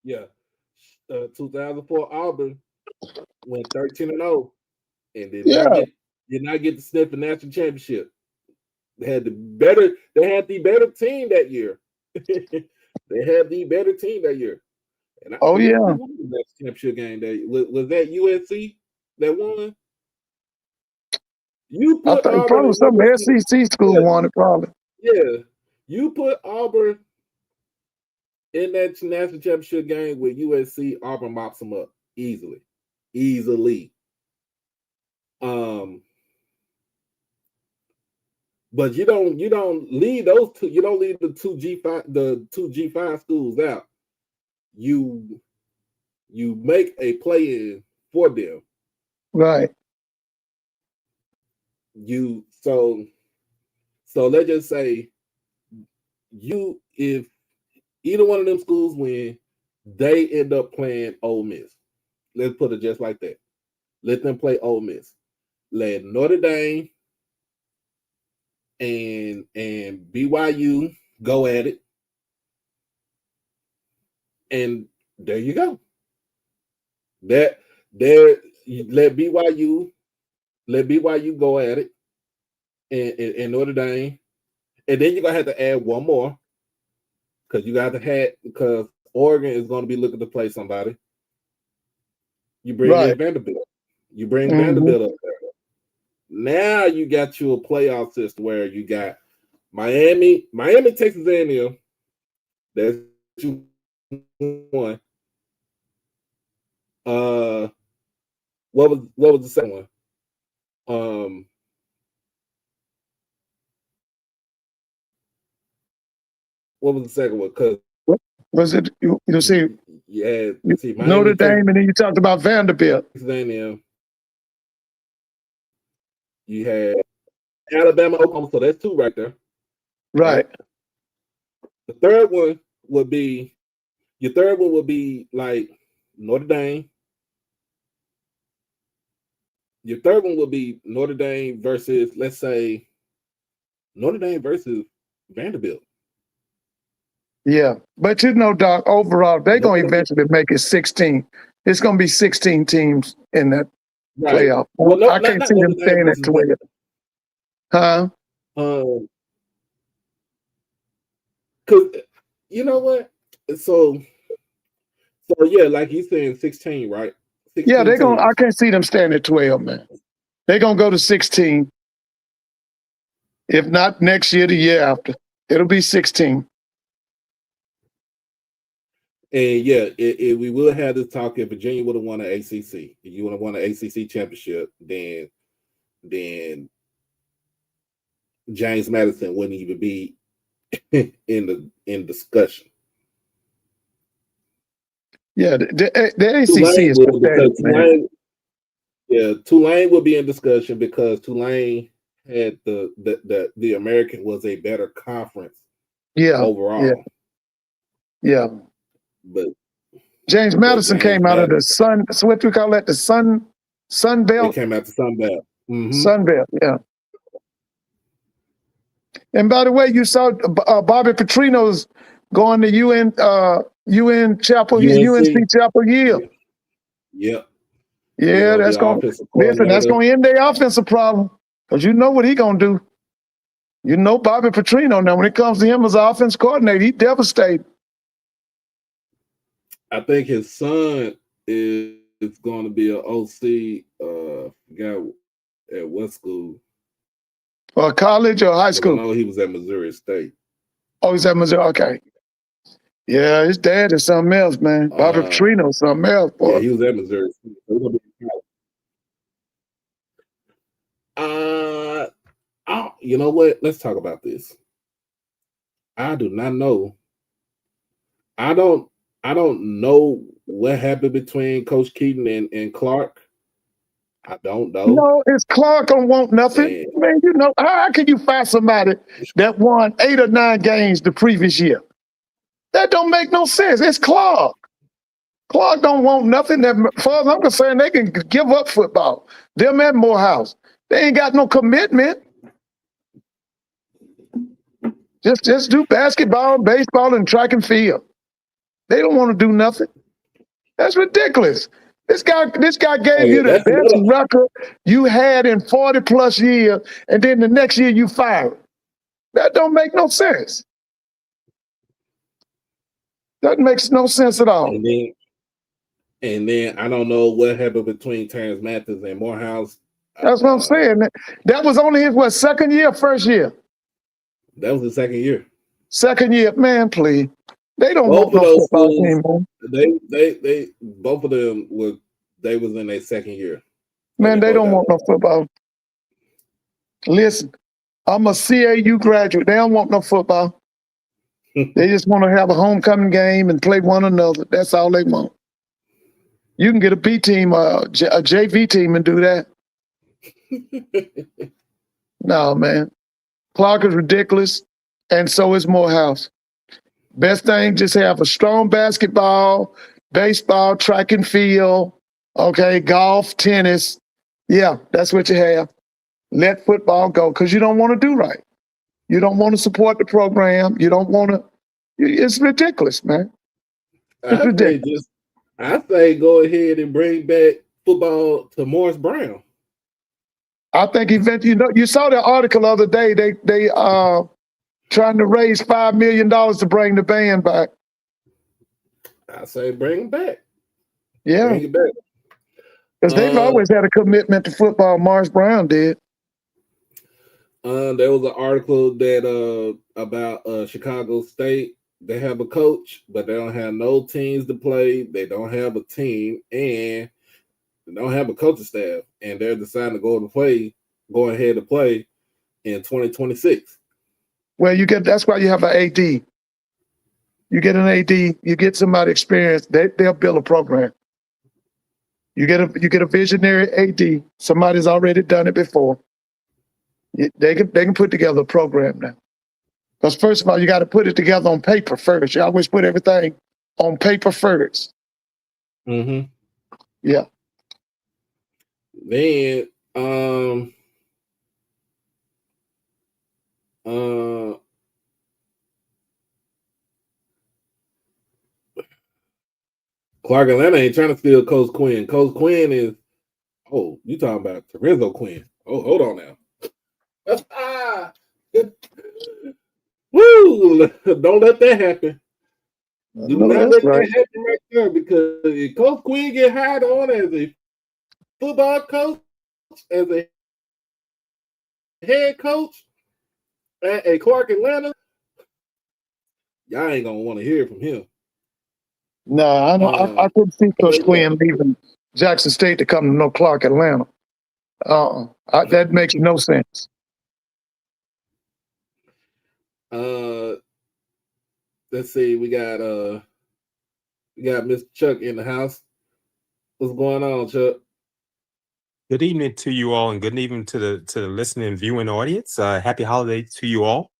Yeah, 2004 Auburn went 13-0, and did not get the sniff of national championship. They had the better team that year. They had the better team that year. And that championship game was that USC that won. You put I think probably some SEC school won it probably. Yeah, you put Auburn in that national championship game with USC. Auburn mops them up easily. But you don't leave those two. You don't leave the two G5 schools out. You make a play in for them. Right. So let's just say if either one of them schools win, they end up playing Ole Miss. Let's put it just like that. Let them play Ole Miss. Let Notre Dame and BYU go at it. And there you go. Let BYU go at it and Notre Dame. And then you're gonna have to add one more. because you got to have because Oregon is going to be looking to play somebody. You bring in Vanderbilt. You bring Vanderbilt up there. Now you got you a playoff system where you got Miami, Texas A&M. That's you one. What was the second one? What was the second one? Because was it you see? Yeah, see, Notre Dame, and then you talked about Vanderbilt. You had Alabama, Oklahoma, so that's two right there. Right. The third one would be like Notre Dame. Your third one would be Notre Dame versus, let's say, Notre Dame versus Vanderbilt. Yeah, but Doc, overall, they're going to eventually make it 16. It's going to be 16 teams in that playoff. Well, no, I can't see them staying at 12. Huh? Because, you know what? So yeah, like he's saying 16, right? 16 yeah, they're going to, I can't see them staying at 12, man. They're going to go to 16. If not next year, the year after. It'll be 16. And yeah, we will have this talk if Virginia would have won an ACC. If you would have won an ACC championship, then James Madison wouldn't even be in discussion. Yeah, the ACC is pathetic, man. Tulane would be in discussion because Tulane had the American was a better conference. Overall. Yeah. But James Madison came out of the Sun. So what do we call that? The Sun Belt. It came out the Sun Belt. Mm-hmm. Sun Belt. Yeah. And by the way, you saw Bobby Petrino's going to UNC Chapel Hill. Yeah. Yeah, that's going. Listen, that's going to end their offensive problem because you know what he's going to do. You know Bobby Petrino now. When it comes to him as an offense coordinator, he's devastated. I think his son is going to be an OC guy at what school? College or high school? No, he was at Missouri State. Oh, he's at Missouri. Okay. Yeah, his dad is something else, man. Bobby Petrino is something else, boy. Yeah, he was at Missouri State. You know what? Let's talk about this. I do not know. I don't know what happened between Coach Keaton and Clark. I don't know. No, it's Clark don't want nothing. Man, you know, how can you find somebody that won 8 or 9 games the previous year? That don't make no sense. It's Clark. Clark don't want nothing. That, as far as I'm concerned, they can give up football. Them at Morehouse. They ain't got no commitment. Just do basketball, baseball, and track and field. They don't want to do nothing. That's ridiculous. This guy gave you the best record you had in 40 plus years, and then the next year you fired. That don't make no sense. That makes no sense at all. And then I don't know what happened between Terrence Mathis and Morehouse. That's what I'm saying. That was only his second year, first year? That was the second year. Second year, man, please. They don't want no football team, man. They both of them was in their second year. Man, they don't want no football. Listen, I'm a CAU graduate. They don't want no football. They just want to have a homecoming game and play one another. That's all they want. You can get a B team, a JV team, and do that. No, man. Clark is ridiculous, and so is Morehouse. Best thing, just have a strong basketball, baseball, track and field, okay, golf, tennis. Yeah, that's what you have. Let football go because you don't want to do right. You don't want to support the program. You don't want to. It's ridiculous, man. It's ridiculous. I say go ahead and bring back football to Morris Brown. I think eventually, you saw that article the other day. trying to raise $5 million to bring the band back. I say bring it back. Yeah. Bring it back. Because they've always had a commitment to football. Morris Brown did. There was an article that about Chicago State. They have a coach, but they don't have no teams to play. They don't have a team, and they don't have a coaching staff. And they're deciding to go ahead to play in 2026. Well, that's why you have an AD. You get an AD, you get somebody experienced, they'll build a program. You get a visionary AD. Somebody's already done it before. They can put together a program now. Because first of all, you got to put it together on paper first. You always put everything on paper first. Mm-hmm. Yeah. Then Clark Atlanta ain't trying to steal Coach Quinn. Coach Quinn is you talking about Terrizzo Quinn. Oh, hold on now. Woo! Don't let that happen. Do not let that happen right there, because if Coach Quinn get hired on as a football coach, as a head coach at a Clark Atlanta, y'all ain't gonna want to hear from him. No, I couldn't see Coach Quinn leaving Jackson State to come to Clark Atlanta. That makes no sense. Let's see. We got Mr. Chuck in the house. What's going on, Chuck? Good evening to you all, and good evening to the listening and viewing audience. Happy holiday to you all.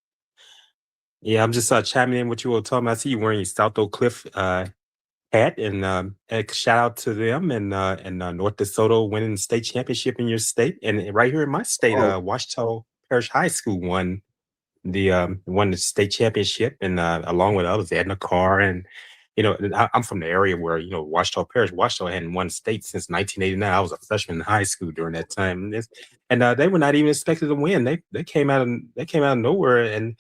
Yeah, I'm just chiming in what you were talking about. I see you wearing your South Oak Cliff hat, and shout out to them and North DeSoto winning the state championship in your state, and right here in my state, Washita Parish High School won the state championship, and along with others, Edna Carr, and I'm from the area where Washita Parish, Washita hadn't won state since 1989. I was a freshman in high school during that time, and they were not even expected to win. They came out of nowhere, and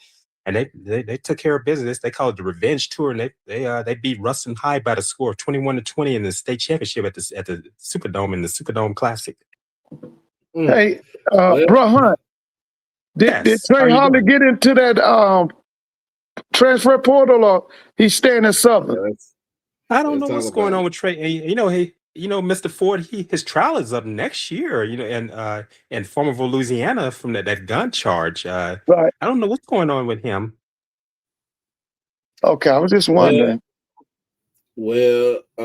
they took care of business. They called it the revenge tour, and they beat Ruston High by the score of 21-20 in the state championship at the Superdome in the Superdome Classic. Hey, Bro Hunt, did Trey Holly get into that transfer portal, or he's staying in Southern? I don't know what's going on with Trey. Mr. Ford, his trial is up next year. In Farmerville, Louisiana, from that gun charge. Right. I don't know what's going on with him. Okay, I was just wondering. Well, I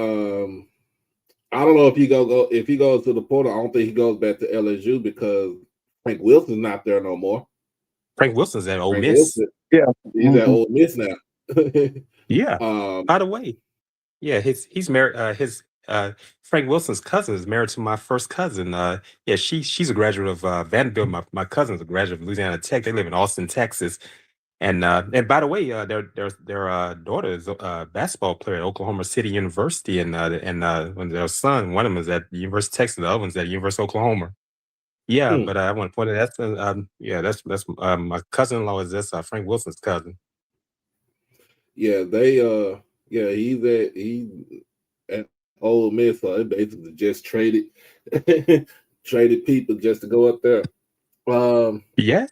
don't know if he goes to the portal. I don't think he goes back to LSU because Frank Wilson's not there no more. Frank Wilson's at Ole Miss. Yeah, he's at Ole Miss now. Yeah. By the way, yeah, he's married. Frank Wilson's cousin is married to my first cousin. She's a graduate of Vanderbilt. My cousin's a graduate of Louisiana Tech. They live in Austin, Texas. And by the way, their daughter is a basketball player at Oklahoma City University, and when their son, one of them is at the University of Texas, the other one's at the University of Oklahoma. Yeah, but I want to point out that's my cousin-in-law is Frank Wilson's cousin. Yeah, he's at Ole Miss, so they basically just traded people just to go up there. Yeah,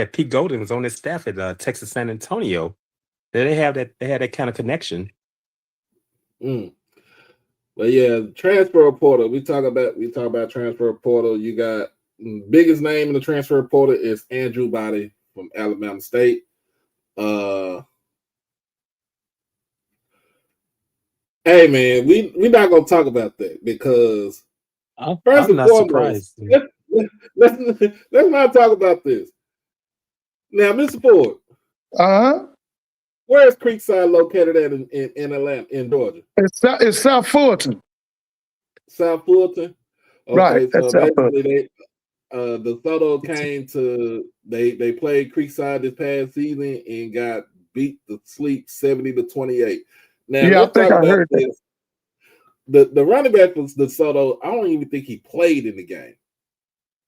Pete Golden was on his staff at Texas San Antonio. They had that kind of connection. But yeah, transfer portal. We talk about transfer portal. You got biggest name in the transfer portal is Andrew Body from Alabama State. Hey man, we're not gonna talk about that because first and foremost, let's not talk about this. Now, Mr. Ford. Where is Creekside located at in Atlanta, in Georgia? It's South Fulton. South Fulton? Okay, right. So basically DeSoto came to they played Creekside this past season and got beat to sleep 70-28. Now I think I heard this. The running back was DeSoto. I don't even think he played in the game.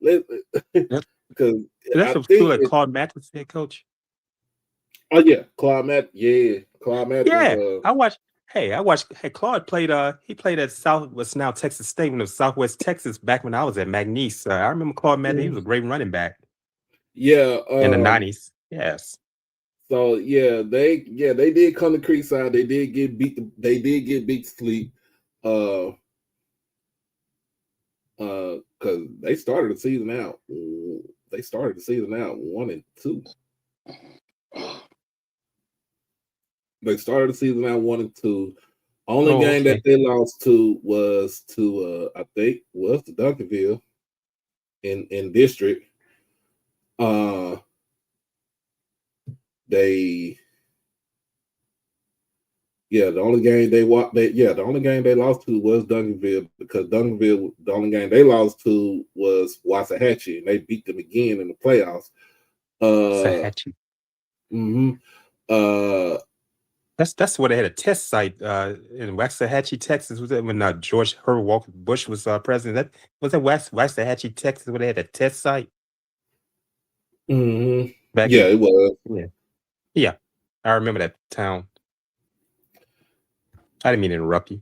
Because that's a school that Claude Mathis head coach. Oh yeah, Claude Matt. Yeah, Claude Matt Yeah, is. I watched. Hey, Hey, Claude played. He played at South. What's now Texas State, when it was Southwest Texas, back when I was at McNeese. I remember Claude Matt. He was a great running back Yeah. in the '90s. Yes. So they did come to Creekside. They did get beat. They did get beat to sleep. Because they started the season out. They started the season out 1-2. They started the season out 1-2. Only game that they lost to was to I think was to Duncanville in district. The only game the only game they lost to was Duncanville, because Duncanville, the only game they lost to was Waxahachie, and they beat them again in the playoffs. Waxahachie. That's where they had a test site in Waxahachie, Texas. Was that when George Herbert Walker Bush was president? Was that Waxahachie, Texas, where they had a test site? It was. Yeah, I remember that town. I didn't mean to interrupt you.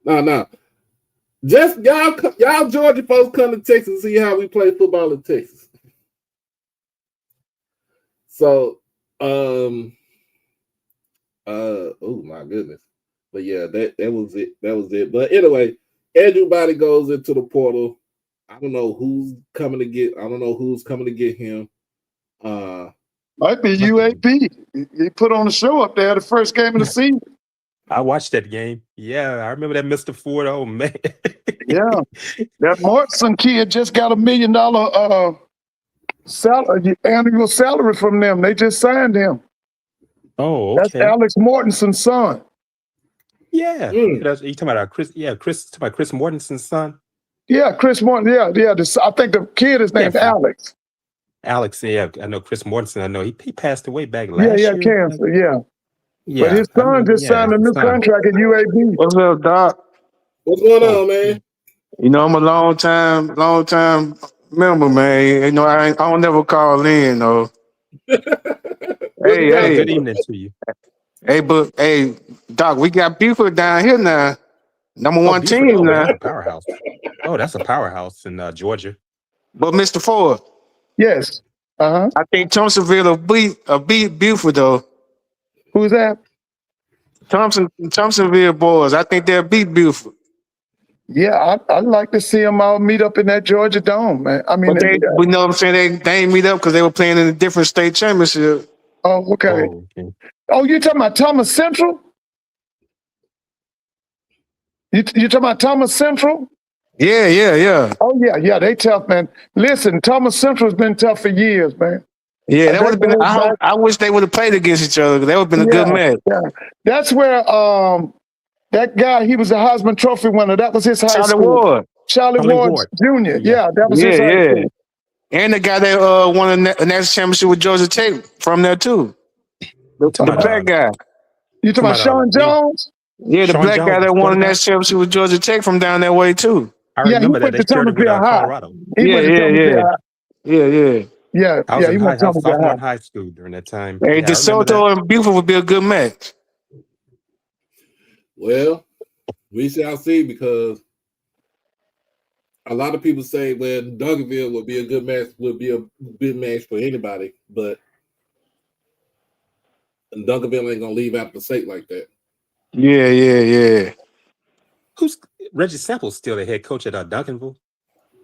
No. Just y'all Georgia folks come to Texas and see how we play football in Texas. So, oh my goodness. But yeah, that was it. That was it. But anyway, everybody goes into the portal. I don't know who's coming to get him. Might be UAP. He put on a show up there the first game of the season. I watched that game. Yeah, I remember that Mr. Ford. Oh man. Yeah. That Morrison kid just got $1 million annual salary from them. They just signed him. Oh, okay. That's Alex Mortensen's son. Yeah. You talking about Chris? Yeah, Chris. Talking about Chris Mortensen's son. Yeah, Chris Mortensen. Yeah. I think the kid is named Alex. Alex. Yeah, I know Chris Mortensen. I know he passed away back last year. Yeah, cancer. Yeah. But his son just signed a new contract at UAB. What's up, Doc? What's going on, man? You know, I'm a long time member, man. You know, I don't never call in, though. Hey. Good evening to you. Hey, Doc, we got Buford down here now. Number one Buford, team now. That's a powerhouse. That's a powerhouse in Georgia. But Mr. Ford. Yes. I think Thompsonville will beat Buford, though. Who's that? Thompsonville boys. I think they'll beat Buford. Yeah, I'd like to see them all meet up in that Georgia Dome, man. I mean, we know what I'm saying. They ain't meet up because they were playing in a different state championship. Oh, okay. Oh, you talking about Thomas Central? You talking about Thomas Central? Yeah. Oh, yeah. They tough, man. Listen, Thomas Central's been tough for years, man. Yeah, that would have been. I wish they would have played against each other. That would have been a good match. Yeah. That's where that guy, he was a Heisman Trophy winner. That was his high school. Charlie Ward Jr. Yeah, that was his high school. And the guy that won a national championship with Georgia Tech from there too. The black guy. You talking about Sean Jones? Yeah, the black guy that won a national championship with Georgia Tech from down that way too. I remember that. They started with Colorado. Yeah. I was in sophomore in high school during that time. Hey, DeSoto and Buford would be a good match. Well, we shall see, because a lot of people say, well, Duncanville would be a good match for anybody, but Duncanville ain't gonna leave out the state like that. Yeah. Who's Reggie Sample's still the head coach at Duncanville?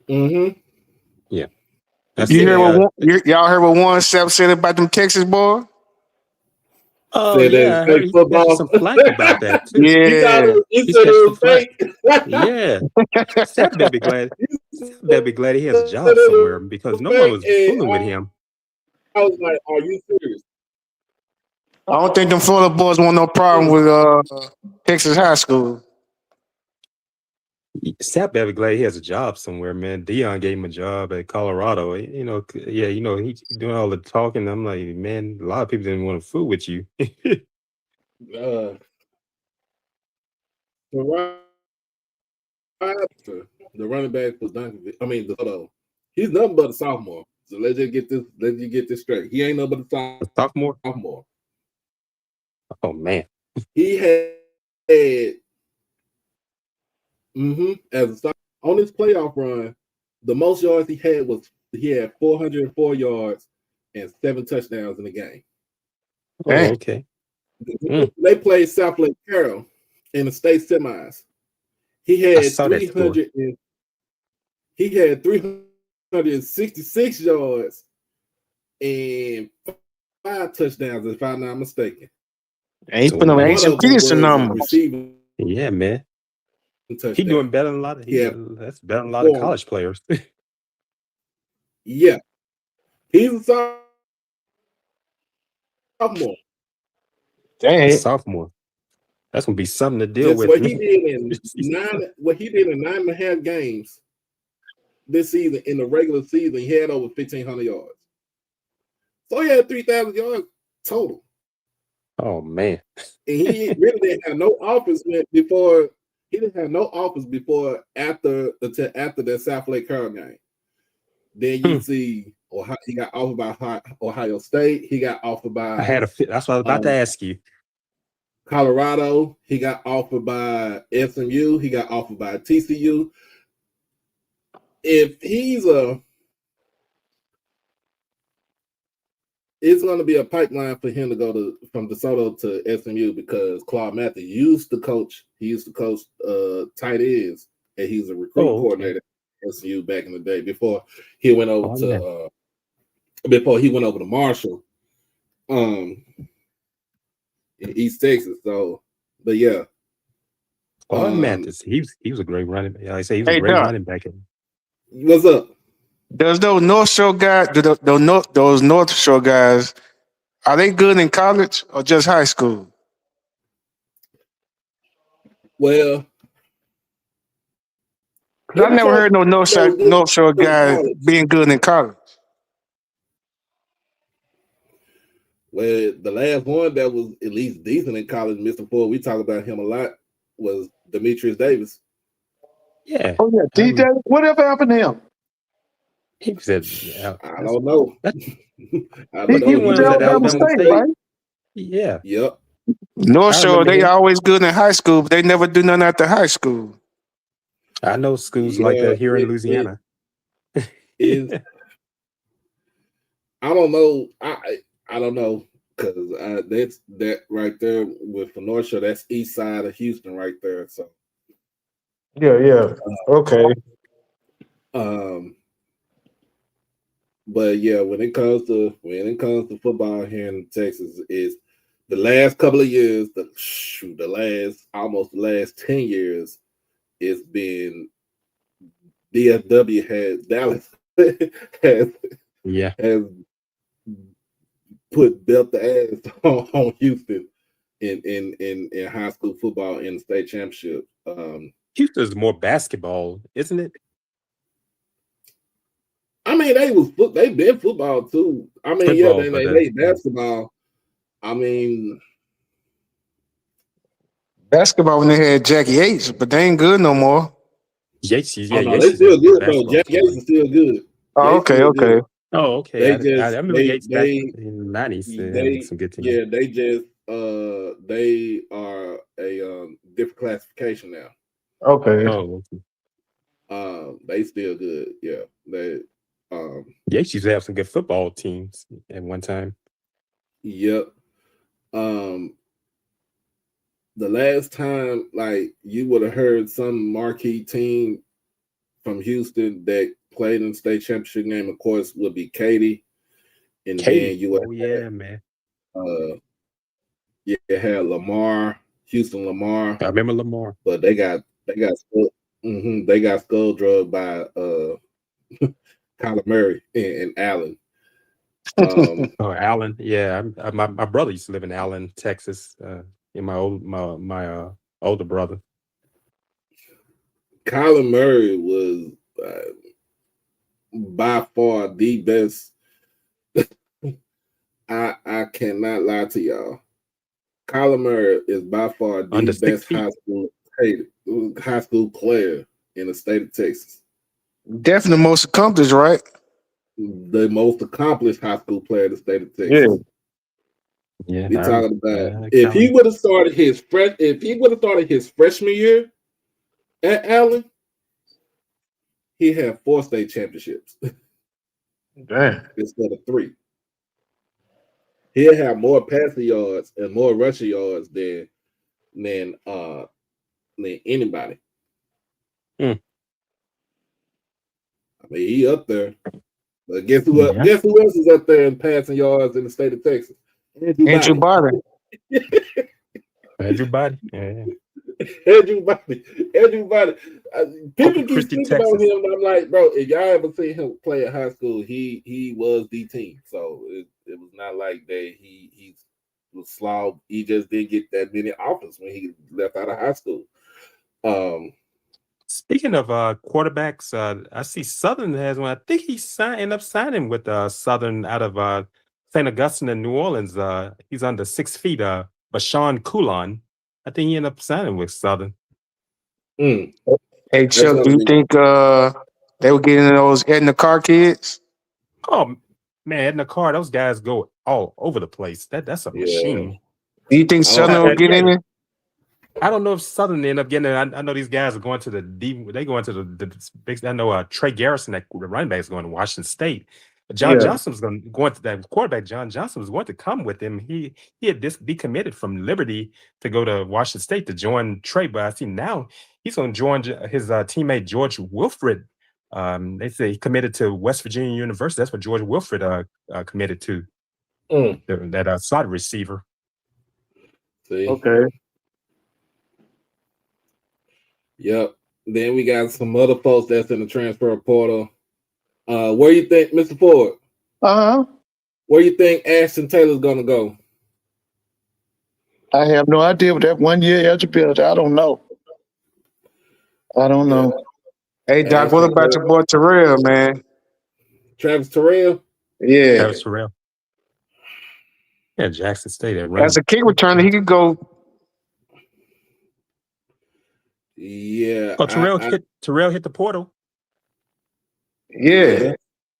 Mm-hmm. Yeah. Y'all heard what Warren Sapp said about them Texas boys? Oh, yeah. I heard he got some flack about that, too. He said it was fake. Yeah. Sapp better be glad he has a job somewhere, because no one was fooling with him. I was like, are you serious? I don't think them Florida boys want no problem with Texas high school. Sapp better be glad he has a job somewhere, man. Dion gave him a job at Colorado. He's doing all the talking. I'm like, man, a lot of people didn't want to fool with you. The running back was Duncanville. He's nothing but a sophomore. So let's just get this straight. He ain't nothing but a sophomore. Oh man. He had as a on his playoff run, the most yards he had 404 yards and 7 touchdowns in the game. Oh, okay. They played South Lake Carroll in the state semis. He had 366 yards and 5 touchdowns, if I'm not mistaken. And he's putting on Adrian Peterson numbers. Yeah, man. He's doing better than a lot of that's better than a lot of college players. Yeah. He's a sophomore. Dang. Sophomore. That's gonna be something to deal with. What he did in 9.5 games this season, in the regular season, he had over 1,500 yards. So he had 3,000 yards total. Oh man. And he really didn't have no offense before. He didn't have no offense before until after that South Lake Carroll game. Then you see he got offered by Ohio State. He got offered by. That's what I was about to ask you. Colorado. He got offered by SMU. He got offered by TCU. If he's it's going to be a pipeline for him to go from DeSoto to SMU because Claude Matthews used to coach. He used to coach tight ends, and he's a recruiting coordinator at SMU back in the day before he went over to Marshall, in East Texas. So, but yeah, Claude Matthews, he was a great running. Yeah, I say he was a great running back. What's up? Does those North Shore guys, those North Shore guys, are they good in college or just high school? Well, I never heard no North Shore guys being good in college. Well, the last one that was at least decent in college, Mr. Ford, we talk about him a lot, was Demetrius Davis. Yeah. Oh yeah, DJ. Whatever happened to him? He was at. I don't know. He was at Alabama State, right? Yeah. Yep. North Shore, they always good in high school, but they never do nothing after high school. I know schools like that here in Louisiana. I don't know. I don't know because that's that right there with North Shore. That's east side of Houston right there. So. Yeah. Okay. But yeah, when it comes to football here in Texas, is the last couple of years, the last 10 years, it's been DFW Dallas has put belt the ass on Houston in high school football in the state championship. Houston's more basketball, isn't it? I mean, they've been football too. I mean, they made basketball. I mean, basketball when they had Jackie Yates, but they ain't good no more. Yates, they still good though. Jack Yates is still good. Oh, okay. Oh, okay. I remember Yates back in the 90s. They some good teams. Yeah, they just they are a different classification now. Okay. Oh, okay. They still good. Yeah, they. Yates used to have some good football teams at one time. Yep. The last time, like, you would have heard some marquee team from Houston that played in the state championship game, of course, would be Katy. And then you would man. You had Lamar, Houston Lamar. I remember Lamar. But they got skull drugged by Kyler Murray and Allen. Allen, yeah. My brother used to live in Allen, Texas. In my older brother. Kyler Murray was by far the best. I cannot lie to y'all. Kyler Murray is by far the best high school player in the state of Texas. Definitely most accomplished, right? The most accomplished high school player in the state of Texas. Yeah. Yeah, We're talking about if Calvin. he would have started his freshman year at Allen, he had 4 state championships Damn. instead of 3. He'll have more passing yards and more rushing yards than anybody. Hmm. I mean, he up there. But guess who Yeah. else is up there in passing yards in the state of Texas? Andrew Body. Everybody. Yeah. Everybody. People keep Christie, thinking about Texas. him, and I'm like, bro, if y'all ever seen him play at high school, he was the team. So it was not like that he was slow. He just didn't get that many offers when he left out of high school. Speaking of quarterbacks, I see Southern has one. I think he ended up signing with Southern out of St. Augustine in New Orleans. He's under 6 feet. Bashawn Coulon. I think he ended up signing with Southern. Hey Chuck, do you think they were getting those in the car kids? Oh man, in the car, those guys go all over the place. That's a machine. Do you think Southern will get in it? I don't know if Southern end up getting it. I know these guys are going to the deep. They go into the big. I know Trey Garrison, that the running back, is going to Washington State. John Johnson was going to that quarterback. John Johnson was going to come with him. He had decommitted from Liberty to go to Washington State to join Trey. But I see now he's going to join his teammate George Wilfred. They say he committed to West Virginia University. That's what George Wilfred committed to. That slot receiver. See? Okay. Yep. Then we got some other folks that's in the transfer portal. Where you think, Mr. Ford? Where you think Ashton Taylor's gonna go? I have no idea with that 1 year eligibility. I don't know. Hey Doc, what about your boy Terrell, man? Travis Terrell? Yeah. Travis Terrell. Yeah, Jackson State. As a kick returner, he could go. Yeah. Oh, Terrell hit the portal. Yeah.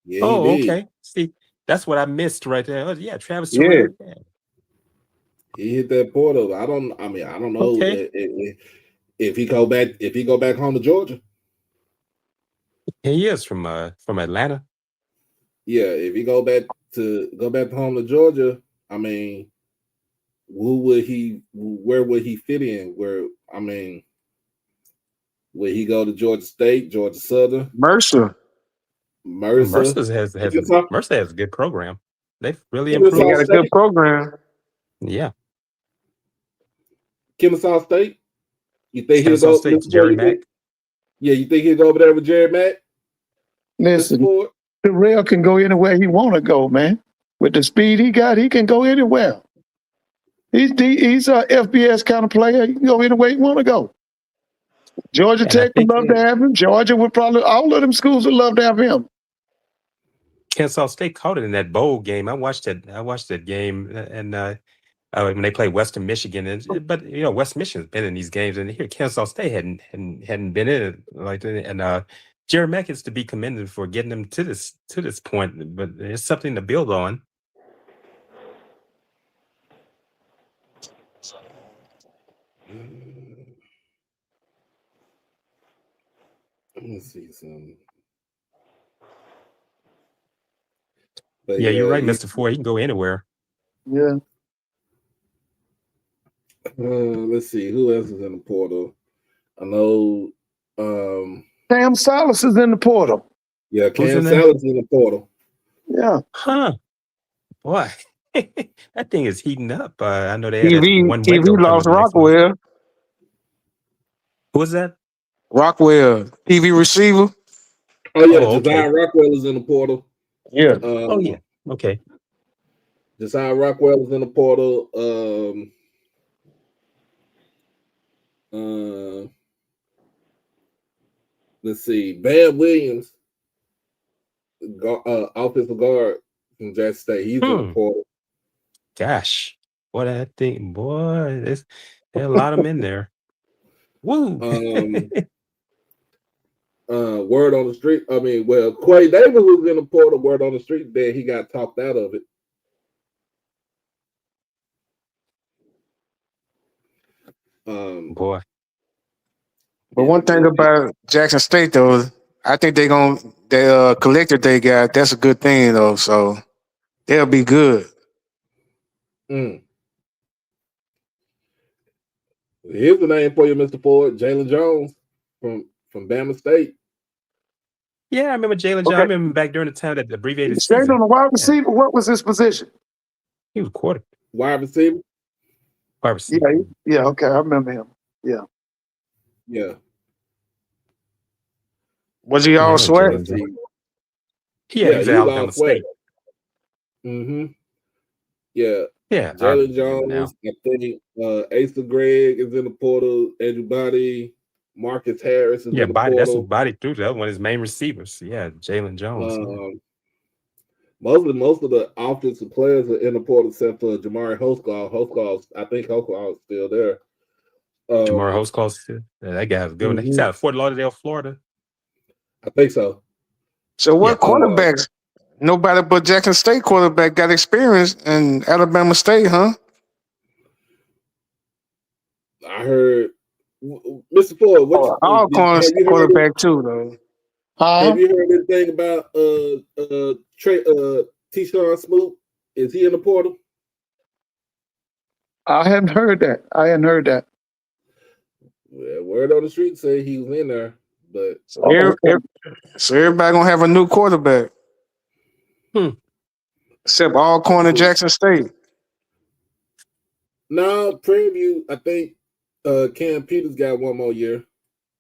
Okay. See, that's what I missed right there. Yeah, Travis Terrell. Yeah. He hit that portal. I don't know if he go back home to Georgia. He is from Atlanta. Yeah, if he go back home to Georgia, I mean, where would he fit in? Would he go to Georgia State, Georgia Southern? Mercer has a good program. They've really improved. They got a good program. Yeah. Kennesaw State? You think Kennesaw State, Jerry Mack? Yeah, you think he'll go over there with Jerry Mack? Listen, Terrell can go anywhere he want to go, man. With the speed he got, he can go anywhere. He's a FBS kind of player. He can go anywhere he want to go. Georgia Tech would love to have him. Georgia would probably, all of them schools would love to have him. Kennesaw State caught it in that bowl game. I watched that game, and when they played Western Michigan, but West Michigan's been in these games, and here Kennesaw State hadn't been in it like that. And Jerry Mack is to be commended for getting them to this point, but it's something to build on. Let me see some. But yeah, you're right, Mr. Ford. He can go anywhere. Yeah. Let's see who else is in the portal. I know. Cam Salas is in the portal. Yeah, Cam Salas is in the portal. Yeah. Huh. Boy, that thing is heating up. I know they had TV lost Rockwell. Who was that? Rockwell, TV receiver. Oh yeah, Josiah Rockwell is in the portal. Yeah. Oh yeah. Okay. Josiah Rockwell is in the portal. Let's see. Bam Williams, offensive guard from Jackson State. He's in the portal. Gosh, what that thing, boy! There's a lot of them in there. Woo! Word on the street. I mean, well, Quay Davis was in the portal. Word on the street that he got talked out of it. Boy. But one thing about Jackson State though, I think the collector they got, that's a good thing though. So they'll be good. Here's the name for you, Mr. Ford. Jalen Jones from Bama State. Yeah, I remember Jalen Jones. I remember back during the time that the abbreviated Stayed season. on the wide receiver. What was his position? He was quarter. Wide receiver? Wide receiver. Yeah, okay. I remember him. Yeah. Yeah. Was he all sweat? Yeah, he's Alabama State. Yeah. Yeah. Jalen Jones, I think Asa Gregg is in the portal, Andrew Body, Marcus Harris is in the portal. That's what Body threw. That was one of his main receivers. Yeah, Jalen Jones. Most of the offensive players are in the portal except for Jamari Hoskall. I think Hoskall is still there. Jamari Hoskall still. Yeah, that guy's good. Mm-hmm. He's out of Fort Lauderdale, Florida. I think so. So what quarterbacks? Nobody but Jackson State quarterback got experience in Alabama State, huh? I heard Mr. Ford. All corners quarterback too, though. Have you heard anything about T-Shawn Smoot? Is he in the portal? I hadn't heard that. Well, word on the street say he was in there, but so everybody gonna have a new quarterback. Except all corner Jackson State. No, Prairie, I think Cam Peters got one more year.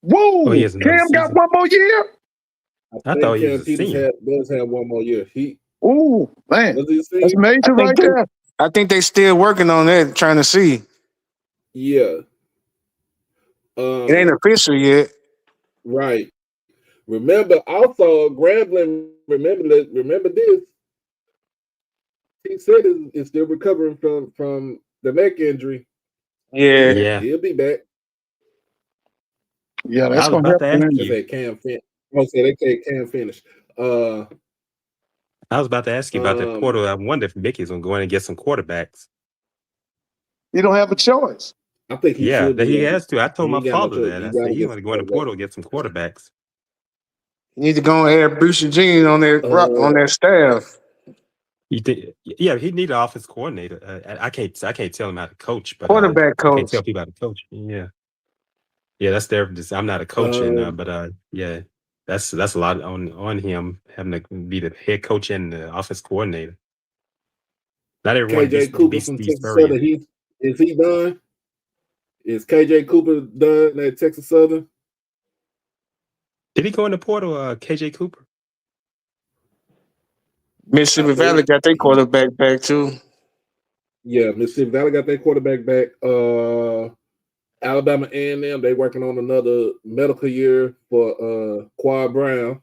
Whoa! Cam got one more year? I thought he was a senior. Does have one more year. Oh, man. That's major right there. I think they still working on that, trying to see. Yeah. It ain't official yet. Right. Remember, also, Grambling, remember this. He said is still recovering from the neck injury. Yeah. He'll be back. Yeah, that's going to happen. They say Cam finish. I was about to ask you about that portal. I wonder if Mickey's going to go in and get some quarterbacks. You don't have a choice. I think he should. He has to. I told my father that. I said he's going to go in the portal and get some quarterbacks. You need to go and add Bruce Eugene on their staff. You think? Yeah, he need an office coordinator. I can't tell him how to coach, but quarterback coach. I can't tell people how to coach. Yeah, that's their. I'm not a coach, but that's a lot on him having to be the head coach and the office coordinator. Not everyone. KJ Cooper from Texas Southern. Is he done? Is KJ Cooper done at Texas Southern? Did he go in the portal? KJ Cooper. Mississippi Valley got their quarterback back too. Yeah, Mississippi Valley got their quarterback back. Alabama A&M, they working on another medical year for Quad Brown.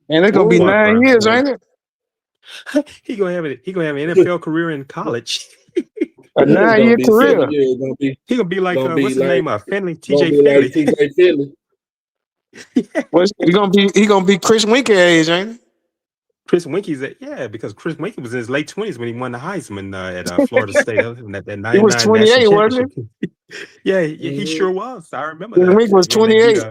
And it's gonna be 9 years, ain't it? He gonna have an NFL career in college. A 9-year career. He gonna be like what's his name? Finley, TJ Finley. He gonna be Chris Winkie age, ain't he? Chris Winke's because Chris Winkie was in his late 20s when he won the Heisman at Florida State. That he was 28, wasn't he? Yeah, he sure was. I remember Chris Winkie was 28.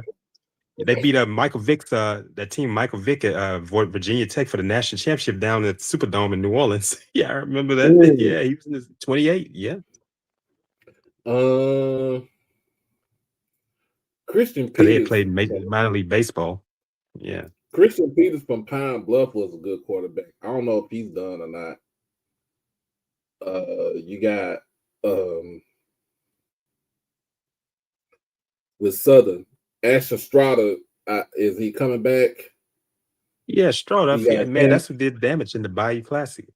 They beat Michael Vick's that team, Michael Vick at Virginia Tech for the national championship down at the Superdome in New Orleans. Yeah, I remember that. Yeah, he was in his 28. Yeah. Christian Peters. They played minor league baseball. Yeah. Christian Peters from Pine Bluff was a good quarterback. I don't know if he's done or not. You got with Southern, Ashton Strata. Is he coming back? Yeah, Strata. Man, that's who did damage in the Bayou Classic.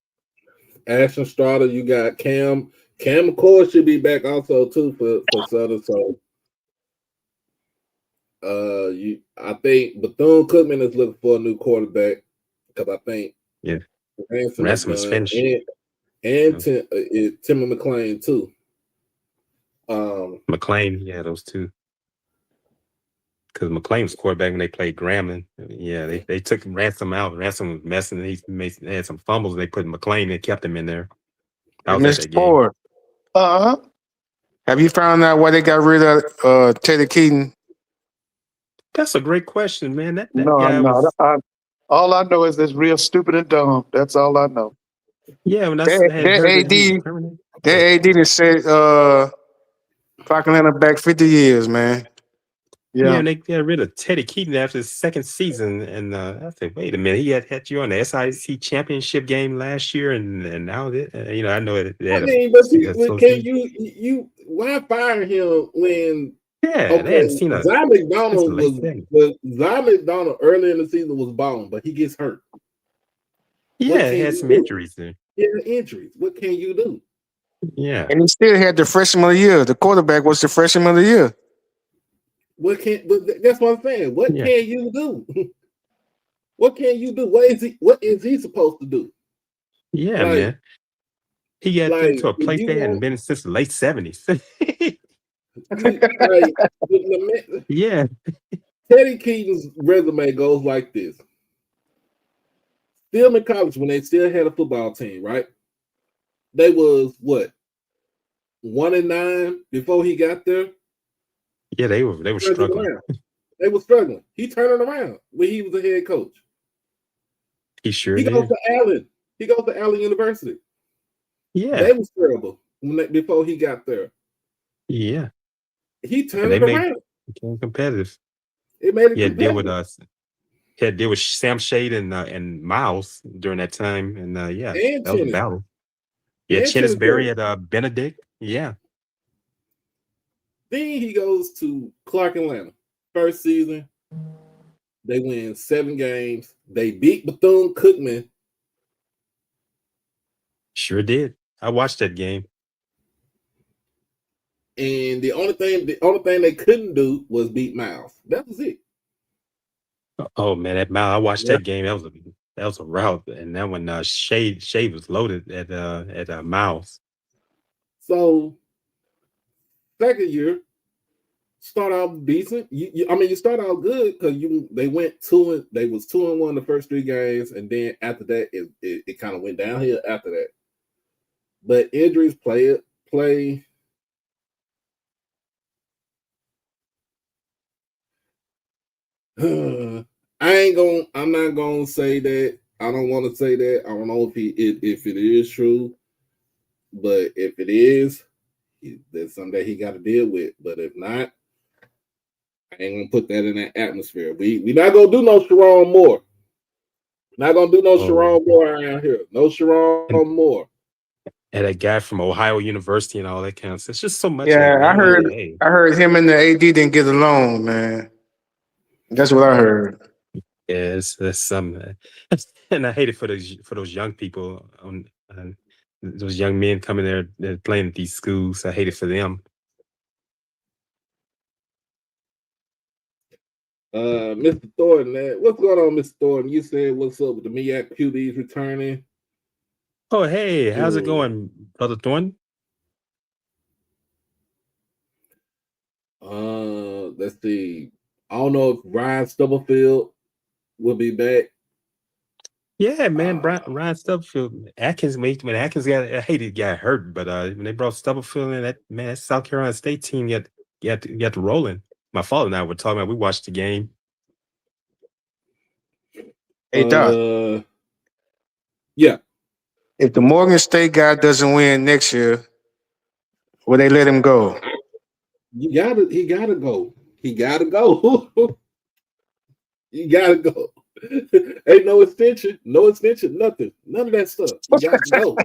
Ashton Strata. You got Cam. Cam McCoy should be back also too for Southern. So. I think Bethune Cookman is looking for a new quarterback because I think Ransom's finished, and Timmy McClain too. McClain, those two. Because McClain was quarterback when they played Grambling. Yeah, they took Ransom out. Ransom was messing. He had some fumbles. And they put McClain and kept him in there. Mr. Ford. Have you found out why they got rid of Teddy Keaton? That's a great question, man. That No, guy no. was All I know is it's real stupid and dumb. That's all I know. when I That had that heard that he was AD terminated. that AD that said clock Atlanta back 50 years, man. Yeah, Yeah. and they got rid of Teddy Keaton after his second season, and I said, "Wait a minute, he had you on the SIC championship game last year, and now that I know it I had mean, but can association. you why fire him when Yeah, they okay, hadn't seen a Zy since the McDonald late 70s. Zy McDonald early in the season was balling, but he gets hurt. What Yeah, can had you some do? injuries there. Yeah, injuries. What can you do? Yeah, And he still had the freshman of the year. The quarterback was the freshman of the year. What can? But that's what I'm saying. What yeah, can you do? What can you do? What is he supposed to do? yeah, Like, man. He got them to a if place you they hadn't want been since the late 70s. you like Yeah, Teddy Keaton's resume goes like this. Still in college when they still had a football team, right? They was what 1-9 before he got there. yeah, they were struggling. They were struggling. He turned it around when he was a head coach. He sure He goes did. to Allen. He goes to Allen University. Yeah, They was terrible before he got there. yeah, He and turned they it around. became competitive. It made it He had to deal with competitive. us. He had to deal with Sam Shade and Miles during that time, and yeah, And that was a Chennis. battle. Yeah, And Chennis Chennis Berry Berry. at Benedict. Yeah, Then he goes to Clark Atlanta. First season, they win 7 games. They beat Bethune-Cookman. sure did. I watched that game. And the only thing they couldn't do was beat Miles. That was it. Oh man, that Miles! I watched Yeah. that game. That was a rout, and that one Shade was loaded at Miles. So second year, start out decent. You start out good because they was 2-1 the first 3 games, and then after that it kind of went downhill after that. But injuries play. I'm not gonna say that. I don't want to say that. I don't know if it is true, but if it is, that's something that he got to deal with. But if not, I ain't gonna put that in that atmosphere. We not gonna do no Sharon Moore. Not gonna do no Oh, Sharon Moore around here. No and, Sharon Moore. and that guy from Ohio University and all that kind of stuff. It's just so much of that, Yeah, man. Like, hey, I heard him and the AD didn't get along, man. That's what I heard. yeah, it's some, and I hate it for those young people on those young men coming there they're playing at these schools. I hate it for them. Mr. Thornton, what's going on, Mr. Thornton? You said what's up with the MEAC QBs returning? Oh, hey, how's it Ooh. going, Brother Thornton? Let's see. I don't know if Ryan Stubblefield will be back. Yeah, man, Ryan Stubblefield, Atkins. When Atkins got hurt, but when they brought Stubblefield in, that South Carolina State team got to rolling. My father and I were talking about. We watched the game. Hey, Doc. Yeah. If the Morgan State guy doesn't win next year, will they let him go? He gotta go. He gotta go. You gotta go. Ain't no extension, nothing. None of that stuff. You got to go.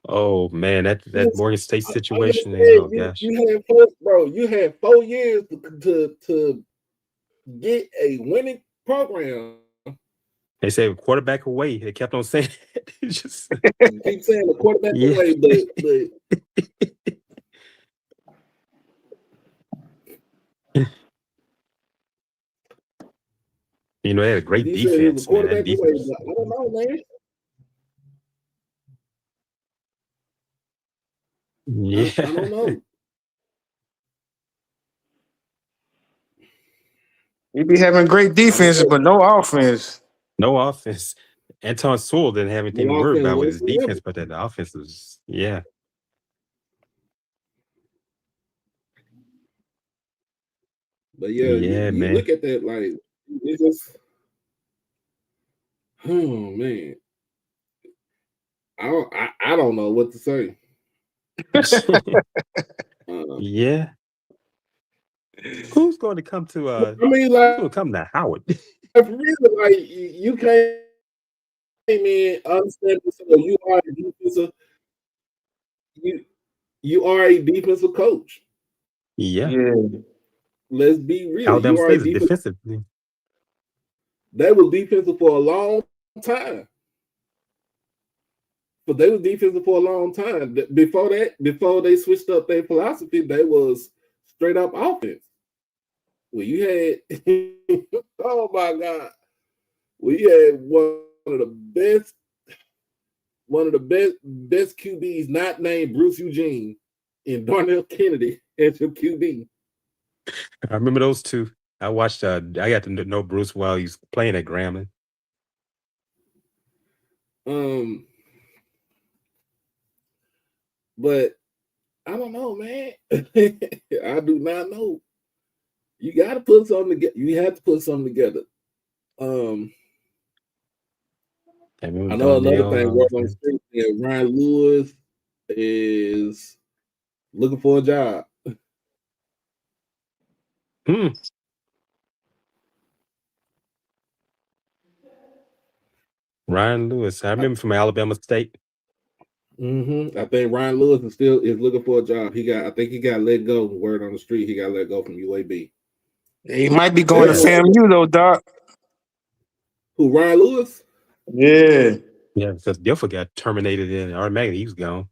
Oh man, that Morgan State situation. Oh gosh. You had 4 years to get a winning program. They say quarterback away. They kept on saying it. Just keep saying the quarterback away, but they had a great defense, man. That defense. I don't know, man. Yeah. I don't know. You be having great defenses, but no offense. No offense. Anton Sewell didn't have anything to worry about with his defense, but that offense was, yeah. But yeah, you look at that like it's just, oh man, I don't know what to say. Yeah. Who's going to come to I mean, who's like, going to come to Howard? for real, like you came in understanding, so you are a defensive, you are a defensive coach. Yeah. Let's be real. Alabama You are a State is defensive. defensive. They was defensive for a long time. But they was defensive for a long time. Before that, before they switched up their philosophy, they was straight up offense. Well, you had oh my God. Well, you had one of the best QBs not named Bruce Eugene and Darnell Kennedy as your QB. I remember those two. I watched I got to know Bruce while he was playing at Grambling. But I don't know, man. I do not know. You got to put something together. You have to put something together. I know another thing. Work on the street. Ryan Lewis is looking for a job. Ryan Lewis. I remember from Alabama State. I think Ryan Lewis is looking for a job. I think he got let go. Word on the street, he got let go from UAB. He might be going to FAMU though, Doc. Who, Ryan Lewis? Yeah. Yeah, because Dilfer got terminated and automatically he was gone.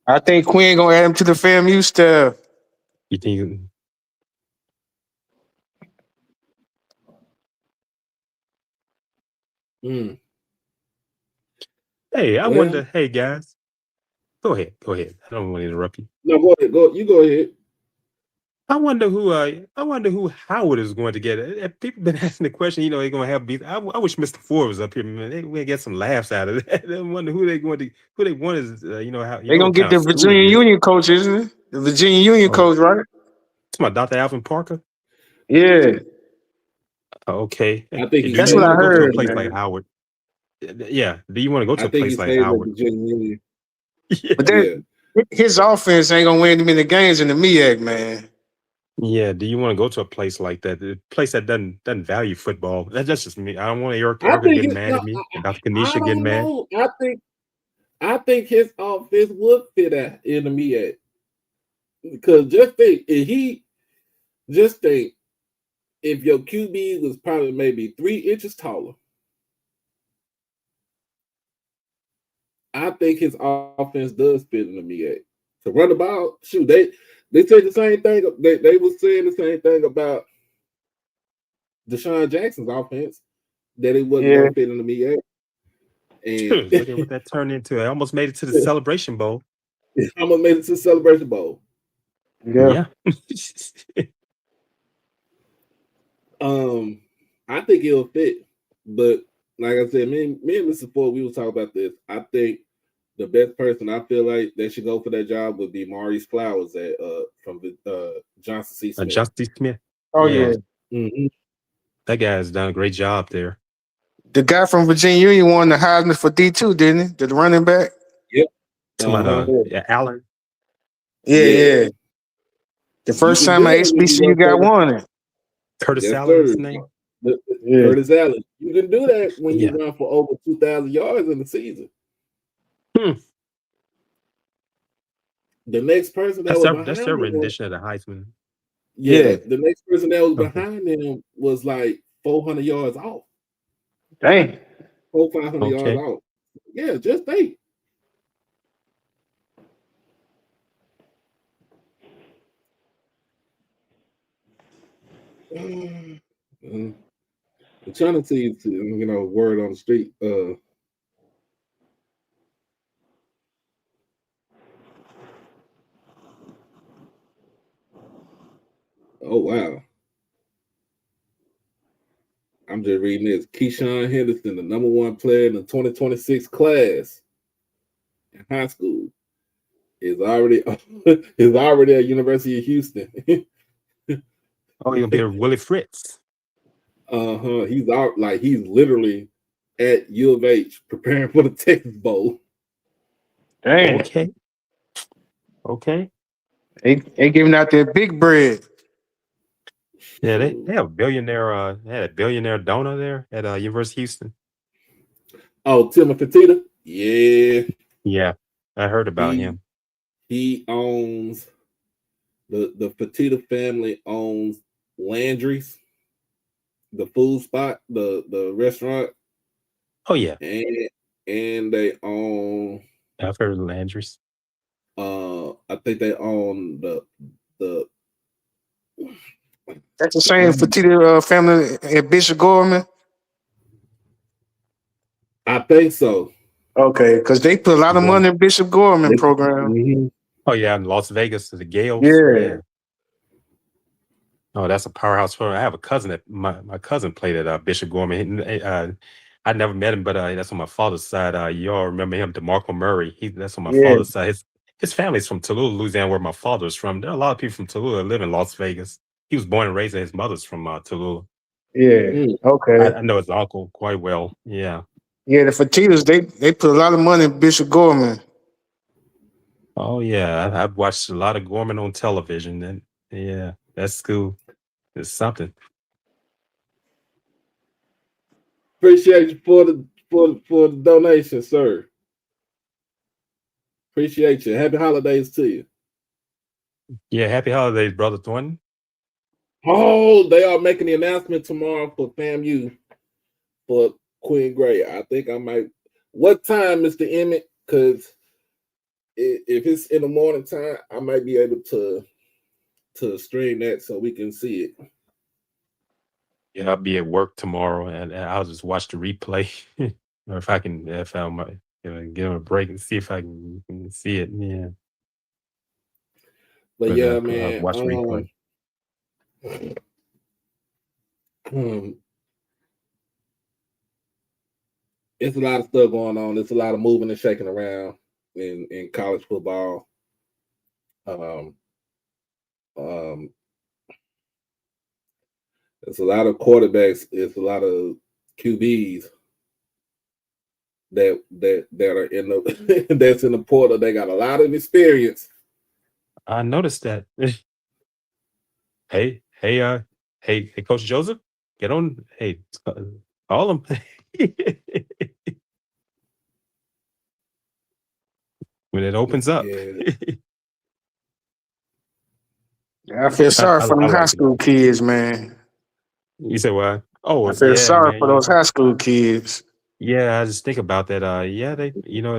I think Quinn gonna add him to the FAMU staff. You think? Hey, I wonder. Hey guys, go ahead. I don't want to interrupt you. No, go ahead. Go ahead. I wonder who Howard is going to get. People been asking the question. They're going to have beef. I wish Mr. Ford was up here, man. They're going to get some laughs out of that. I wonder who they want is. How they're gonna get the Virginia Union coach, isn't it? The Virginia Union coach, right? It's my Dr. Alvin Parker. Yeah. Okay. I think that's what I heard. Go to a place like Howard. Yeah. Do you want to go to a place like Howard? Yeah. But his offense ain't gonna win him in the games in the MEAC, man. Yeah. Do you want to go to a place like that? A place that doesn't value football. That's just me. I don't want Eric getting mad at me. Dr. Kanisha getting mad. I think his offense would fit in the MEAC. Because just think if your QB was probably maybe 3 inches taller, I think his offense does fit in the MEAC. To run the ball, shoot, they said the same thing. They were saying the same thing about Deshaun Jackson's offense, that it wasn't going to fit in the MEAC. And look at what that turned into. I almost made it to the Celebration Bowl. Almost made it to the Celebration Bowl. Yeah. I think it'll fit, but like I said, me and Mr. Ford, we will talk about this. I think the best person I feel like that should go for that job would be Maurice Flowers from Johnson C. Smith. Johnson C. Smith. Oh yeah. That guy has done a great job there. The guy from Virginia Union won the Heisman for D2, didn't he? The running back. Yep. Allen. Yeah. The first time my HBCU got one. Curtis Allen, his name. Curtis Allen. You can do that when you run for over 2,000 yards in the season. The next person that's their rendition of the Heisman. Yeah, the next person that was behind him was like 400 yards off. Dang. 500 yards off. Yeah, just think. I'm trying to see, word on the street. Oh wow! I'm just reading this. Keyshawn Henderson, the #1 player in the 2026 class in high school, is already at University of Houston. Oh, he'll be Willie Fritz. He's out he's literally at U of H preparing for the Texas Bowl. Damn. Okay. They giving out that big bread. Yeah, they have a billionaire. They had a billionaire donor there at University of Houston. Oh, Timothy Fertitta? Yeah, I heard about him. He owns the Fertitta family owns Landry's, the food spot, the restaurant. Oh yeah, and they own. I've heard of Landry's. I think they own the. That's the same Fertitta family at Bishop Gorman. I think so. Okay, because they put a lot of money in Bishop Gorman program. Mm-hmm. Oh yeah, in Las Vegas, the Gales. Yeah. Oh, that's a powerhouse program. I have a cousin that my cousin played at Bishop Gorman. I never met him, but that's on my father's side. You all remember him, DeMarco Murray. That's on my father's side. His family's from Tallulah, Louisiana, where my father's from. There are a lot of people from Tallulah that live in Las Vegas. He was born and raised, and his mother's from Tallulah. Yeah. Okay. I know his uncle quite well. Yeah. Yeah, the Fertittas, they put a lot of money in Bishop Gorman. Oh yeah, I've watched a lot of Gorman on television, and yeah, that school is something. Appreciate you for the donation, sir. Appreciate you. Happy holidays to you. Yeah, happy holidays, Brother Thornton. Oh, they are making the announcement tomorrow for FAMU for Queen Gray. I think I might. What time, Mr. Emmett? Because if it's in the morning time, I might be able to stream that so we can see it. Yeah, I'll be at work tomorrow, and I'll just watch the replay, or if I might give him a break and see if I can see it. Yeah. But yeah, man. I'll watch the replay. It's a lot of stuff going on. It's a lot of moving and shaking around in college football. It's a lot of quarterbacks. It's a lot of QBs that are in the that's in the portal. They got a lot of experience. I noticed that. Hey, Coach Joseph, get on. Hey, call him. When it opens up. I feel sorry for them high school kids, man. You said what? Oh, I feel sorry for those high school kids. Yeah, I just think about that. They,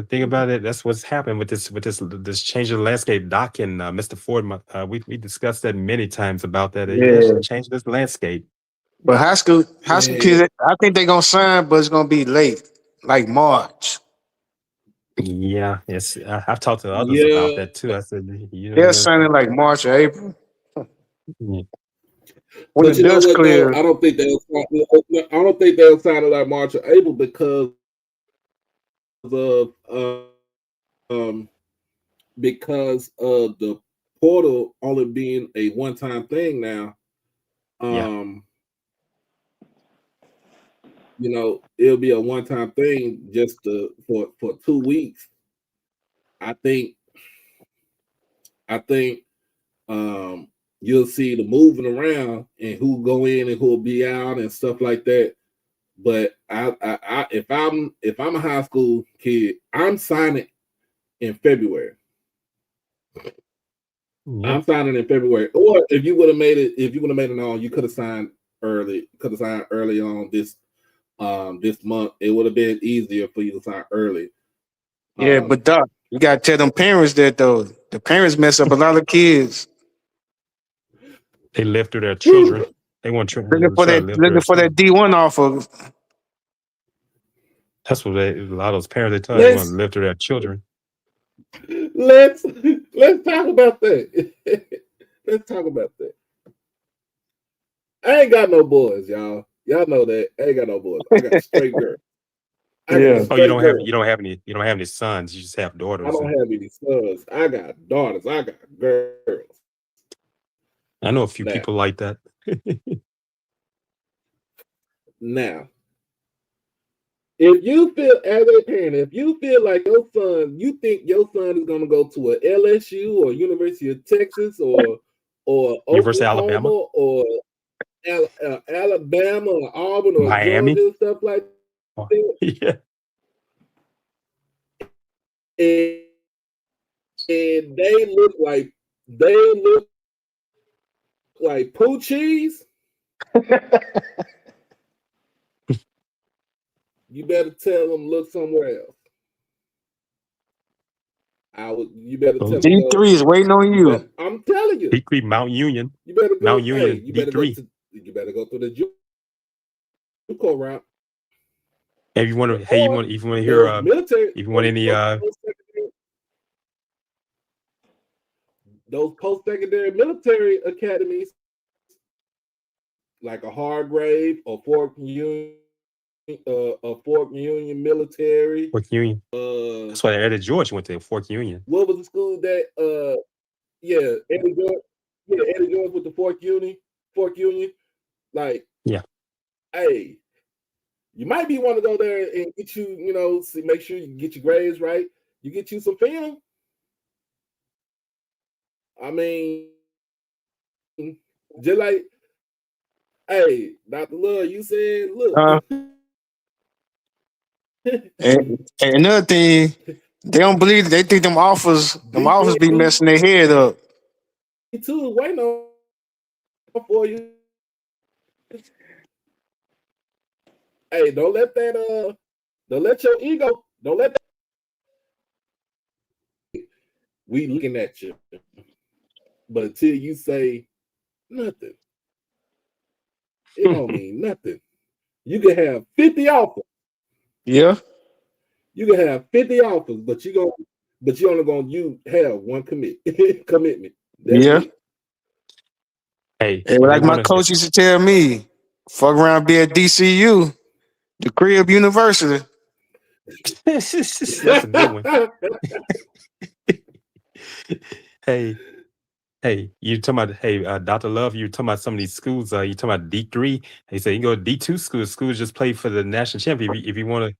think about it. That's what's happened with this change of the landscape. Doc and Mr. Ford, we discussed that many times about that. Change this landscape. But high school kids, I think they're gonna sign, but it's gonna be late, like March. Yeah, yes. I've talked to others about that too. I said, they're signing like March or April. Yeah. When the dust clear, I don't think they'll sign it like March or April because of the portal only being a one-time thing now. It'll be a one-time thing just for 2 weeks. I think you'll see the moving around and who go in and who'll be out and stuff like that. But if I'm a high school kid, I'm signing in February. I'm signing in February. Or if you would have made it on, you could have signed early. Could have signed early on this month. It would have been easier for you to sign early. Yeah, but Doc, you gotta tell them parents that though. The parents mess up a lot of kids. They live through their children. They want looking for that D1 offer. That's what a lot of those parents they tell you want to live through their children. Let's talk about that. Let's talk about that. I ain't got no boys, y'all. Y'all know that. I ain't got no boys. I got a straight girl. You don't have any sons. You just have daughters. I don't have any sons. I got daughters. I got girls. I know a few people like that. Now, if you feel, as a parent, if you feel like your son, you think your son is going to go to a LSU or University of Texas or University of Oklahoma Alabama, or Alabama or Auburn or Miami. Georgia, stuff like Oh, that, yeah. and they look like poo cheese, you better tell them look somewhere else. You better tell them D3 is waiting on you. I'm telling you. D3, Mount Union. You better go. Mount Union. Hey, you better D3. you better go through the JUCO route. If you want to, hey, if you want to hear, military, if you want any, those post-secondary military academies, like a Hargrave or Fort Union military. Fort Union. That's why Eddie George went to Fort Union. What was the school that? Eddie George. Yeah, Eddie George with the Fort Union. Like, yeah. Hey, you might be want to go there and get you, make sure you get your grades right. You get you some film. I mean, just like, hey, Dr. Love, you said, look. And another thing, they don't believe. They think them offers be messing their head up. Too waiting on for you. Hey, don't let your ego. Don't let that. We looking at you, but until you say nothing, it don't mean nothing. You can have 50 offers. Yeah. You can have 50 offers, but you only gonna have one commitment. That's yeah. it. Hey, like my coach used to tell me, fuck around, be at DCU, the Crib University. That's a good one. Hey, you talking about Dr. Love, you talking about some of these schools, you talking about D3. They say you go to D2 schools just play for the national champion. If you want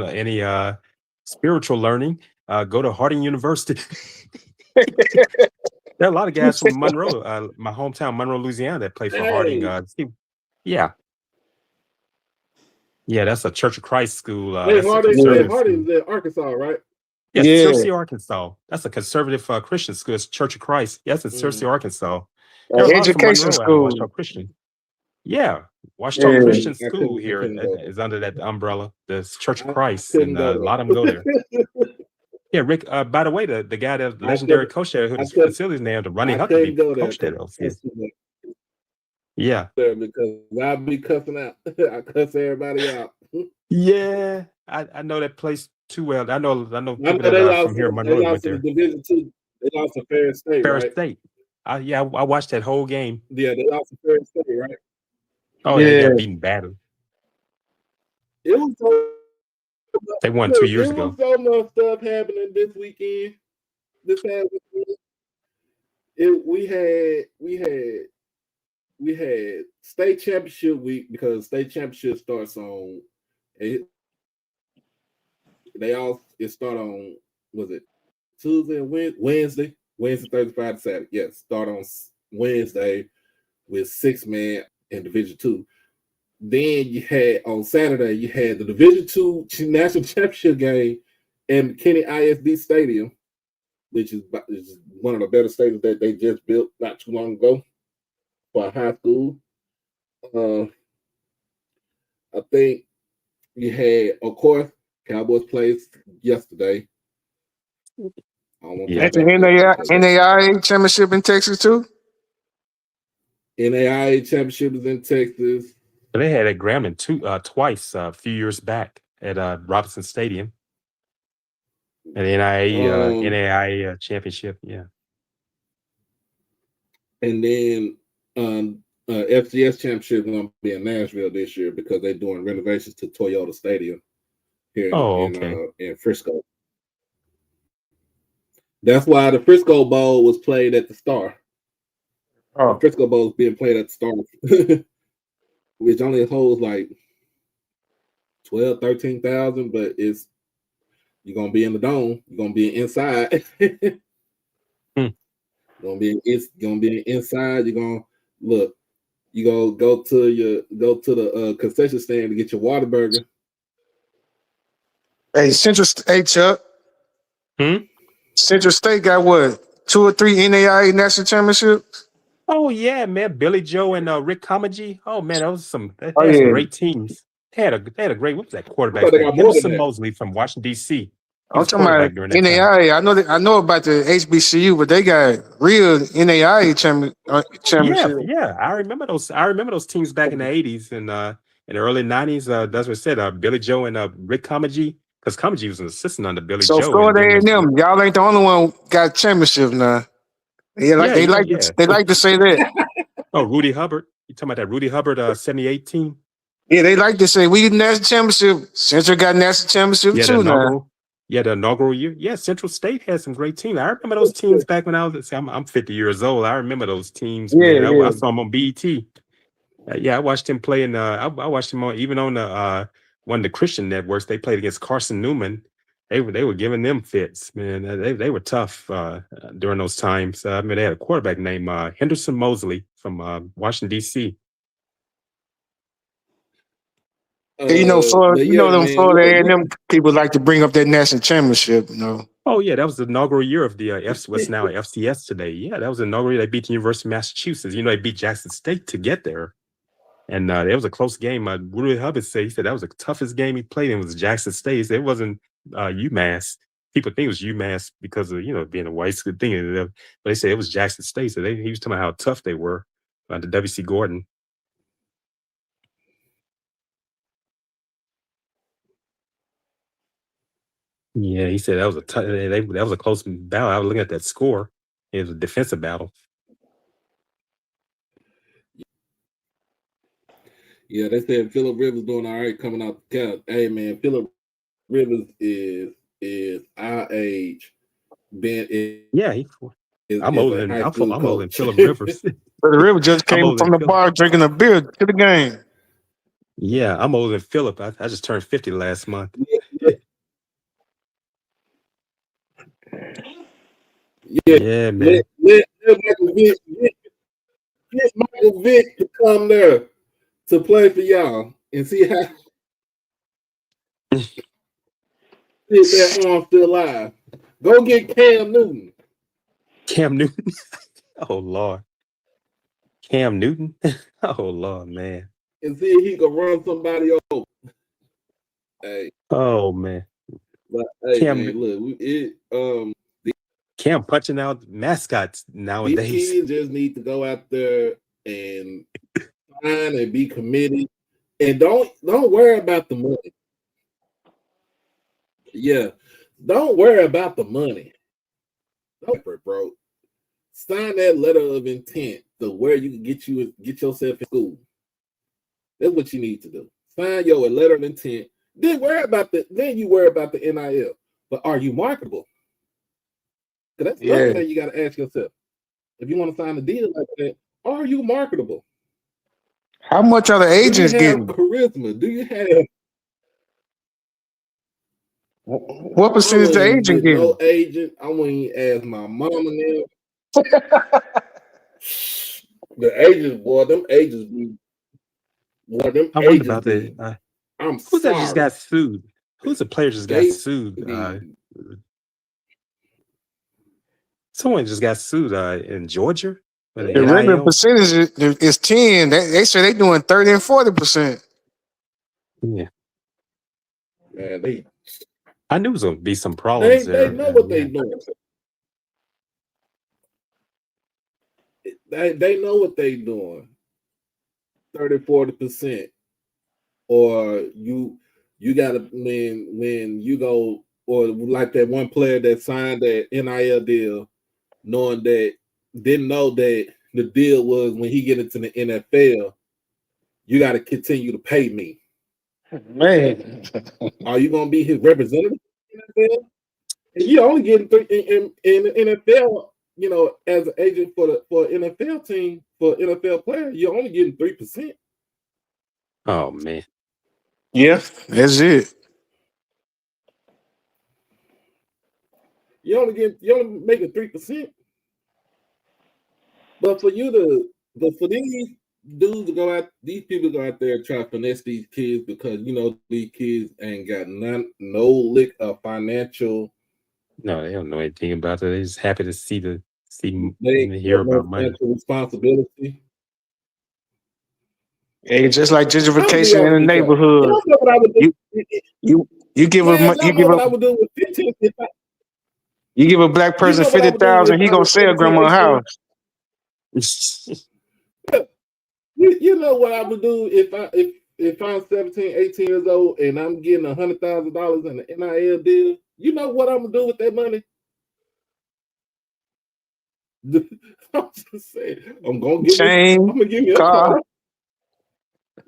any spiritual learning, go to Harding University. There are a lot of guys from Monroe, my hometown, Monroe, Louisiana, that play for Harding. Yeah, that's a Church of Christ school. Harding's in Arkansas, right? Yes, yeah. Searcy, Arkansas. That's a conservative Christian school. It's Church of Christ. Yes, it's Searcy, Arkansas. Education school. Washita Christian. Yeah, Washita Christian School here is under that umbrella. The Church of Christ, and a lot of them go there. Yeah, Rick. By the way, the guy, that legendary coach there, whose facility's named Ronnie Huckabee, coach there. Yeah, because I'll be cussing out. I cuss everybody out. Yeah, I know that place too well. I know people that are from here in Monroe went there. Division 2. They lost to Ferris State. Ferris State. I watched that whole game. Yeah, they lost to Ferris State, right? Oh, yeah, they got beaten badly. It was they won 2 years ago. There was so much stuff happening this weekend. This past weekend. We had state championship week, because state championship starts on. It start on, was it Tuesday and Wednesday, Thursday, Friday, Saturday. Yes, start on Wednesday with 6-man in Division 2. Then you had on Saturday, you had the Division 2 national championship game in McKinney ISD Stadium, which is one of the better stadiums that they just built not too long ago for a high school. I think you had, of course, Cowboys played yesterday. That's an NAIA championship in Texas too. NAIA championship is in Texas. They had at Grambling twice a few years back at Robinson Stadium. An NAIA championship, yeah. And then FCS championship is going to be in Nashville this year, because they're doing renovations to Toyota Stadium here in Frisco. That's why the Frisco Bowl was played at the Star. The Frisco Bowl is being played at the Stars, which only holds like 12, 13,000, but you're gonna be in the dome. You're gonna be inside. It's gonna be inside. You're gonna look. You go to the concession stand to get your Whataburger. Hey, Central State, Chuck. Central State got what? 2 or 3 NAIA national championships? Oh yeah, man. Billy Joe and Rick Comedy. Oh man, they had some great teams. They had a great, what was that quarterback? Henderson Mosley from Washington, D.C. I'm talking about NAIA. I know about the HBCU, but they got real NAIA championship. Yeah. I remember those teams back in the 80s and in the early 90s. That's what I said. Billy Joe and Rick Comedy, because Comedy was an assistant under Billy Joe. So Florida A&M, y'all ain't the only one got championships now. They like to say that. Oh, Rudy Hubbard. You talking about that Rudy Hubbard 78 team? Yeah, they like to say we national championship. Central got national championship too now. Yeah, the inaugural year. Yeah, Central State had some great teams. I remember those teams back when I was. I'm 50 years old. I remember those teams. Yeah, I saw them on BET. I watched him play in. I watched him even on the one of the Christian networks. They played against Carson Newman. They were giving them fits, man. They were tough during those times. I mean, they had a quarterback named Henderson Mosley from Washington D.C. Florida A&M people like to bring up that national championship, Oh yeah, that was the inaugural year of the what's now FCS today. Yeah, that was the inaugural year. They beat the University of Massachusetts. They beat Jackson State to get there, and it was a close game. Rudy Hubbard he said that was the toughest game he played in was Jackson State. He said it wasn't UMass. People think it was UMass because of being a white school thing, but they said it was Jackson State. So he was talking about how tough they were under W.C. Gordon. Yeah, he said that was a close battle. I was looking at that score. It was a defensive battle. Yeah, they said Phillip Rivers doing all right coming out the couch. Hey man, Phillip Rivers is our age. I'm older than Phillip Rivers. But Rivers just came from the bar drinking a beer to the game. Yeah, I'm older than Phillip. I just turned 50 last month. Yeah, man. Let Michael Vick to come there to play for y'all and see how that arm still alive. Go get Cam Newton. Cam Newton? Oh Lord. Cam Newton? Oh Lord, man. And see if he can run somebody over. Hey. Oh man. But, hey, Cam, man, look, Cam punching out mascots nowadays. These kids just need to go out there and sign and be committed, and don't worry about the money. Yeah, don't worry about the money. Don't, bro. Sign that letter of intent to where you can get yourself in school. That's what you need to do. Sign your letter of intent. Then you worry about the NIL. But are you marketable? Because that's the other thing you got to ask yourself. If you want to sign a deal like that, are you marketable? How much are the agents getting? Charisma? Do you have? What percentage the agent getting? No agent. I wouldn't ask my mama now. The agents, boy, them agents be. Boy, them I wonder about that. Who's that just got sued? Who's the player just got sued? Someone just got sued in Georgia. The regular percentage is 10. They say they're doing 30 and 40%. Yeah. Man, I knew it was going to be some problems there. They know what they're doing. They know what they're doing. 30, 40%. Or you gotta when you go, or like that one player that signed that NIL deal, didn't know that the deal was when he get into the NFL, you got to continue to pay me. Man, are you gonna be his representative in the NFL? And you only getting in the NFL as an agent for an NFL team, for an NFL player, you're only getting 3%. Oh man. Yeah, that's it. You only making 3%. But for these dudes to go out, these people go out there and try to finesse these kids because these kids ain't got no lick of financial. No, they don't know anything about it. They're just happy to They and hear got no about money. financial responsibility. Hey, just like I'm gonna be gentrification in honest the with y'all. neighborhood. Y'all know what I would do? You give Man, a y'all know what I would do with 15. you give a black You person know what I would do if 50,000, he I gonna was sell 17, grandma a 18? house. You know what I would do if I'm 17, 18 years old and I'm getting $100,000 in an NIL deal? You know what I'm gonna do with that money? I'm just saying, I'm gonna Chain, give me a car.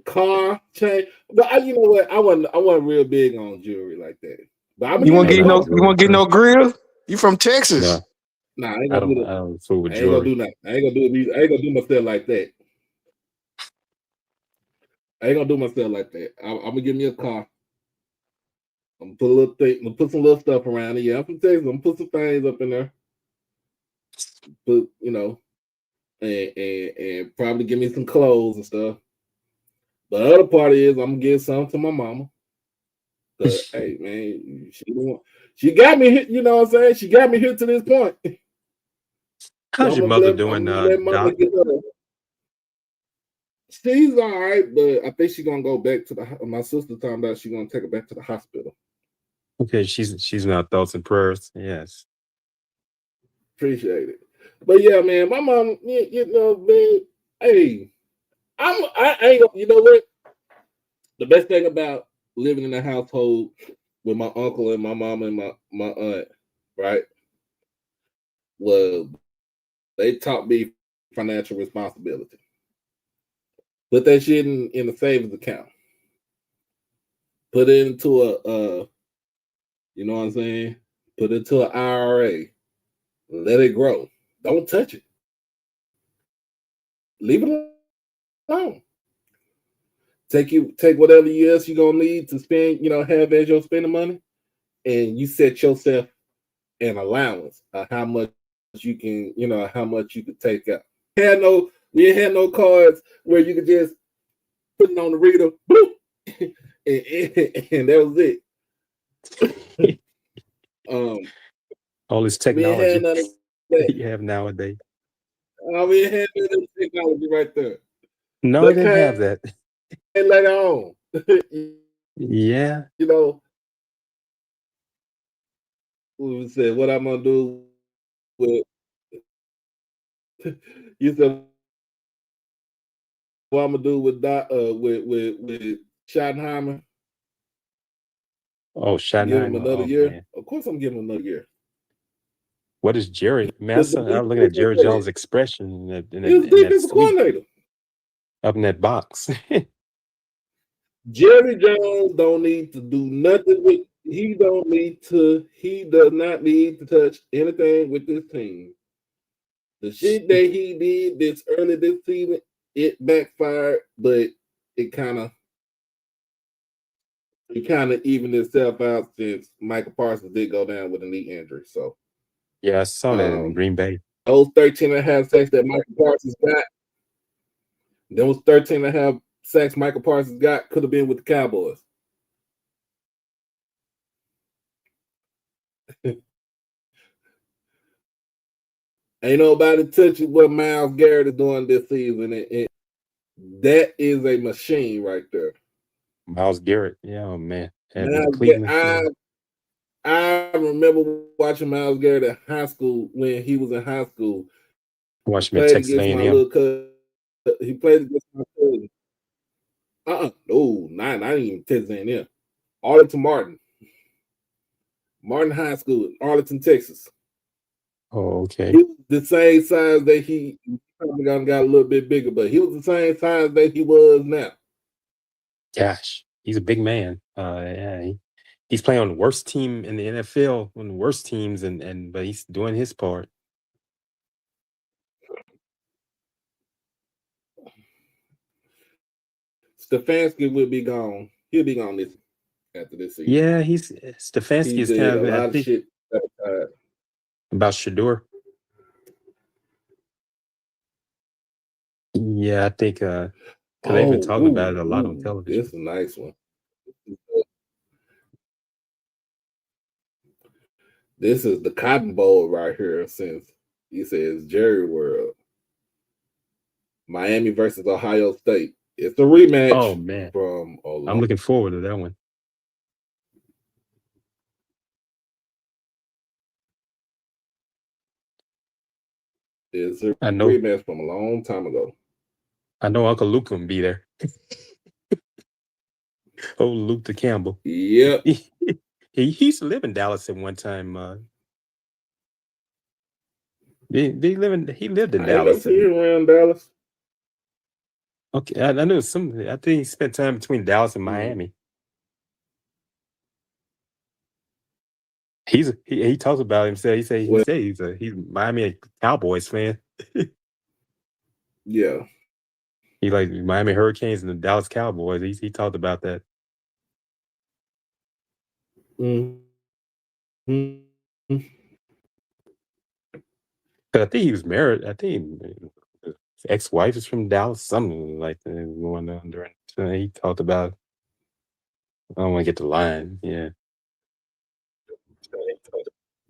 car, chain. But you know what? I wasn't real big on jewelry like that. But I'm gonna You give won't me a get like car. you jewelry won't get too. no grill. You from Texas? No, Nah, I ain't I gonna do don't. that. I don't fool with I ain't gonna jewelry. do nothing. I ain't gonna do myself like that. I ain't gonna do myself like that. I'm gonna give me a car. I'm gonna put a little thing. I'm gonna put some little stuff around it. Yeah, I'm from Texas. I'm gonna put some things up in there. Put and probably give me some clothes and stuff. The other part is I'm gonna give some to my mama. But hey, man, she got me here. You know what I'm saying? She got me here to this point. So How's your mother doing, I'm gonna let mama Doc? get her. She's all right, but I think she's gonna go back to my sister talking about she's gonna take her back to the hospital. Okay, she's in our thoughts and prayers. Yes. Appreciate it. But yeah, man, my mom, man, hey, I ain't you know what? The best thing about living in a household with my uncle and my mama and my aunt, right? Was they taught me financial responsibility. Put that shit in a savings account. Put it into you know what I'm saying? Put it into an IRA. Let it grow. Don't touch it. Leave it alone. Take whatever else you're gonna need to spend, have as your spending money, and you set yourself an allowance of how much you can, how much you could take out. We ain't had no cards where you could just put it on the reader, bloop, and that was it. All this We ain't had technology none of that. you have nowadays. We ain't had none of the technology right there. No, I That didn't have came that. later on. Yeah. You know, we said what I'm gonna do with you said what I'm gonna do with with Schottenheimer. Oh, Give him Schottenheimer. another Oh year. man. Of course, I'm giving him another year. What is Jerry? Man, Because I'm looking at Jerry Jones' expression he was in that defensive suite coordinator. up in that box. Jerry Jones don't need to do nothing with. He don't need to. He does not need to touch anything with this team. The shit that he did this early this season, it backfired, but it kind of evened itself out since Michael Parsons did go down with a knee injury. So Yeah, I saw that in Green Bay. those 13 and a half sacks that Michael Parsons got, those 13 and a half sacks Michael Parsons got could have been with the Cowboys. Ain't nobody touching what Myles Garrett is doing this season. That is a machine right there. Myles Garrett. Yeah, oh man. Had been in Myles Cleveland. I remember watching Myles Garrett at high school when he was in high school. Watched him at Played Texas against my A&M. little cousin. He played against my cousin. No, not even Texas A&M. Arlington Martin High School in Arlington, Texas. Oh, okay. He was the same size that he probably got a little bit bigger, but he was the same size that he was now. Gosh, he's a big man. Yeah, he's playing on the worst team in the NFL, one of the worst teams, but he's doing his part. Stefanski will be gone. He'll be gone this after this season. Yeah, Stefanski He is did kind a of, I lot of think, shit. about Shador. Yeah, I think because they've been talking about it a lot on television. This is a nice one. This is the Cotton Bowl right here. Since he says Jerry World, Miami versus Ohio State. It's a rematch. Oh man, from I'm looking forward to that one. It's a rematch from a long time ago. I know Uncle Luke will be there. Oh, Luke the Campbell. Yep. He used to live in Dallas at one time. He lived in Dallas. He around Dallas. Okay, I know some. I think he spent time between Dallas and Miami. He talks about himself. He says he's a Miami Cowboys fan. Yeah. He like Miami Hurricanes and the Dallas Cowboys. He talked about that. But I think he was married. I think his ex-wife is from Dallas, something like that. Going on during he talked about. I don't want to get the line. Yeah.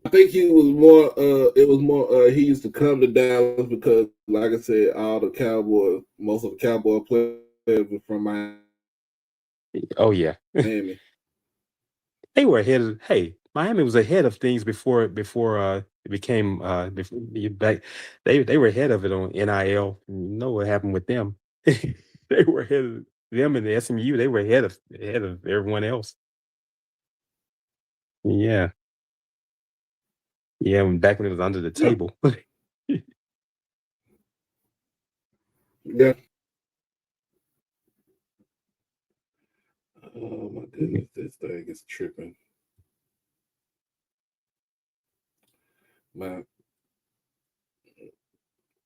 I think he was more. It was more. He used to come to Dallas because, like I said, most of the Cowboy players were from Miami. Oh yeah. Miami. They were ahead of. Hey, Miami was ahead of things before it became back. They were ahead of it on NIL. You know what happened with them? They were ahead of them and the SMU. They were ahead of everyone else. Yeah. Yeah, back when it was under the table. Yeah. Oh my goodness, this thing is tripping. Man.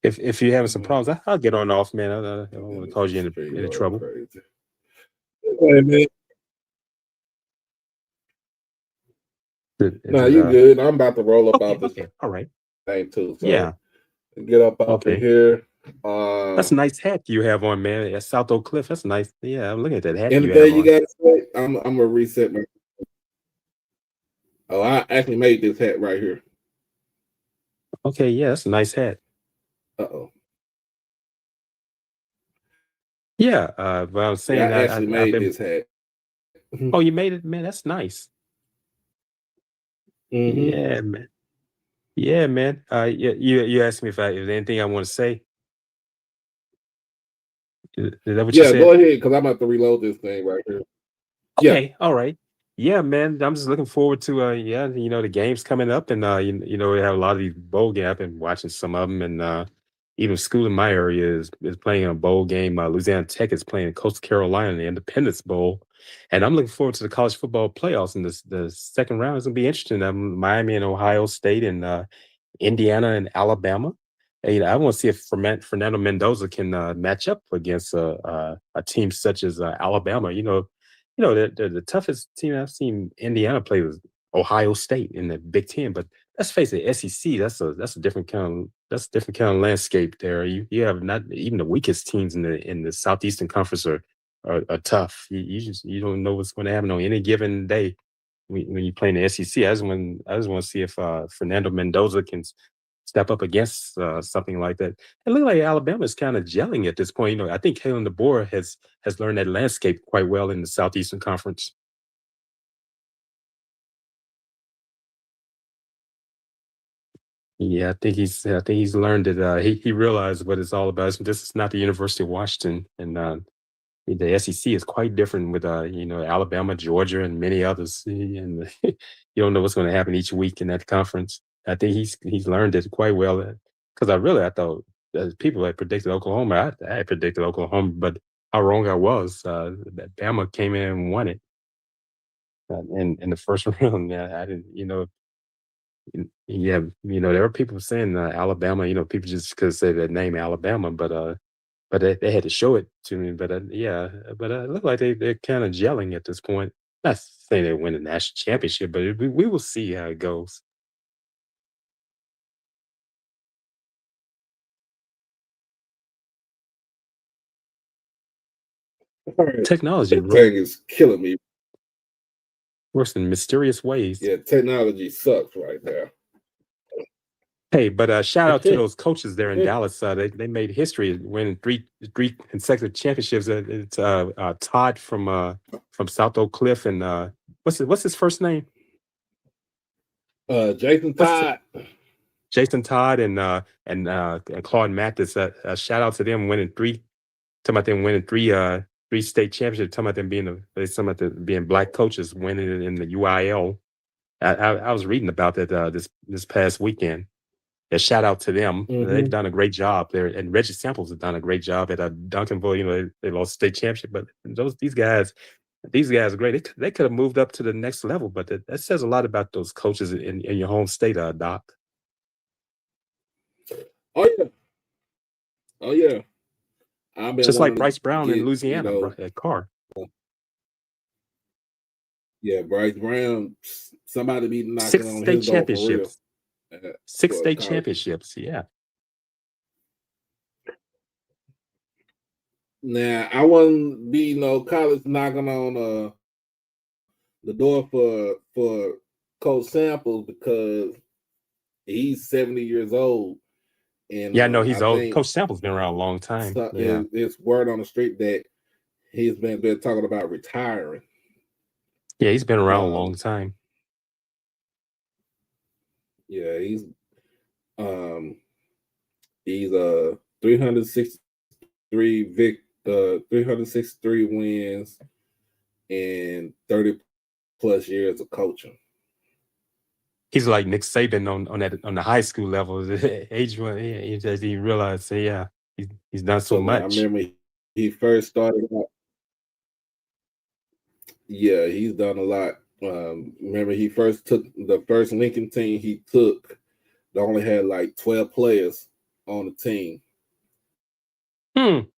If you're having some problems, I'll get on off, man. I don't want to cause you into trouble. Crazy. Hey, man. No, you good. I'm about to roll up out this all right. thing too. So yeah. Get up out of here. That's a nice hat you have on, man. At South Oak Cliff. That's nice. Yeah, I'm looking at that hat. Anything you got to say? I'm gonna reset my. Oh, I actually made this hat right here. Okay, yeah, that's a nice hat. Uh-oh. Yeah, but I was saying I actually made this hat. Oh, you made it, man. That's nice. Yeah, man. Yeah, man. You asked me if there's anything I want to say. Is that what you said? Yeah, go ahead, because I'm about to reload this thing right here. Okay, all right. Yeah, man. I'm just looking forward to the games coming up, and we have a lot of these bowl games. I've been watching some of them, and even school in my area is playing a bowl game. Louisiana Tech is playing Coastal Carolina in the Independence Bowl, and I'm looking forward to the college football playoffs. And the second round is gonna be interesting. Miami and Ohio State and Indiana and Alabama. And, I want to see if Fernando Mendoza can match up against a team such as Alabama. The toughest team I've seen Indiana play was Ohio State in the Big Ten. But let's face it, SEC that's a different kind of landscape there. You have not even the weakest teams in the Southeastern Conference are tough. You don't know what's going to happen on any given day when you play in the SEC. I just want to see if Fernando Mendoza can step up against something like that. It looks like Alabama is kind of gelling at this point. I think Kalen DeBoer has learned that landscape quite well in the Southeastern Conference. Yeah, I think he's learned it. He realized what it's all about. This is not the University of Washington, and the SEC is quite different with Alabama, Georgia, and many others. And you don't know what's going to happen each week in that conference. I think he's learned it quite well. Because I thought people had predicted Oklahoma. I had predicted Oklahoma, but how wrong I was. That Bama came in and won it in the first round. I didn't. Yeah, there are people saying Alabama. People just could say that name Alabama, but but they had to show it to me. But yeah, but it looked like they're kind of gelling at this point. Not saying they win a national championship, but we will see how it goes. Technology That thing is killing me. works in mysterious ways. Yeah, technology sucks right there. Hey, but shout out to those coaches there in Dallas. They made history winning three consecutive championships. It's Todd from South Oak Cliff and what's his first name? Jason Todd. Jason Todd and Claude Mathis. Shout out to them winning three. Talking about them winning three state championships. Talking about them being black coaches winning it in the UIL. I was reading about that this past weekend. Yeah, shout out to them. They've done a great job there, and Reggie Samples has done a great job at Duncanville. You know, they lost state championship, but these guys are great. They could have moved up to the next level, but that says a lot about those coaches in your home state, Doc. Oh yeah. Just like Bryce Brown in Louisiana at Carr. Yeah, Bryce Brown. Somebody be knocking 6 on state his door for real. championships. 6 state championships, yeah. Now I wouldn't be college knocking on the door for Coach Samples because he's 70 years old. And yeah, no, he's old. Coach Samples been around a long time. Yeah. It's word on the street that he's been talking about retiring. Yeah, he's been around a long time. Yeah, he's 363 wins and 30 plus years of coaching. He's like Nick Saban on the high school level. Age one, he just didn't realize. So yeah, he's done so much. I remember he first started out. Yeah, he's done a lot. Remember he first took the first Lincoln team he took. They only had like 12 players on the team. And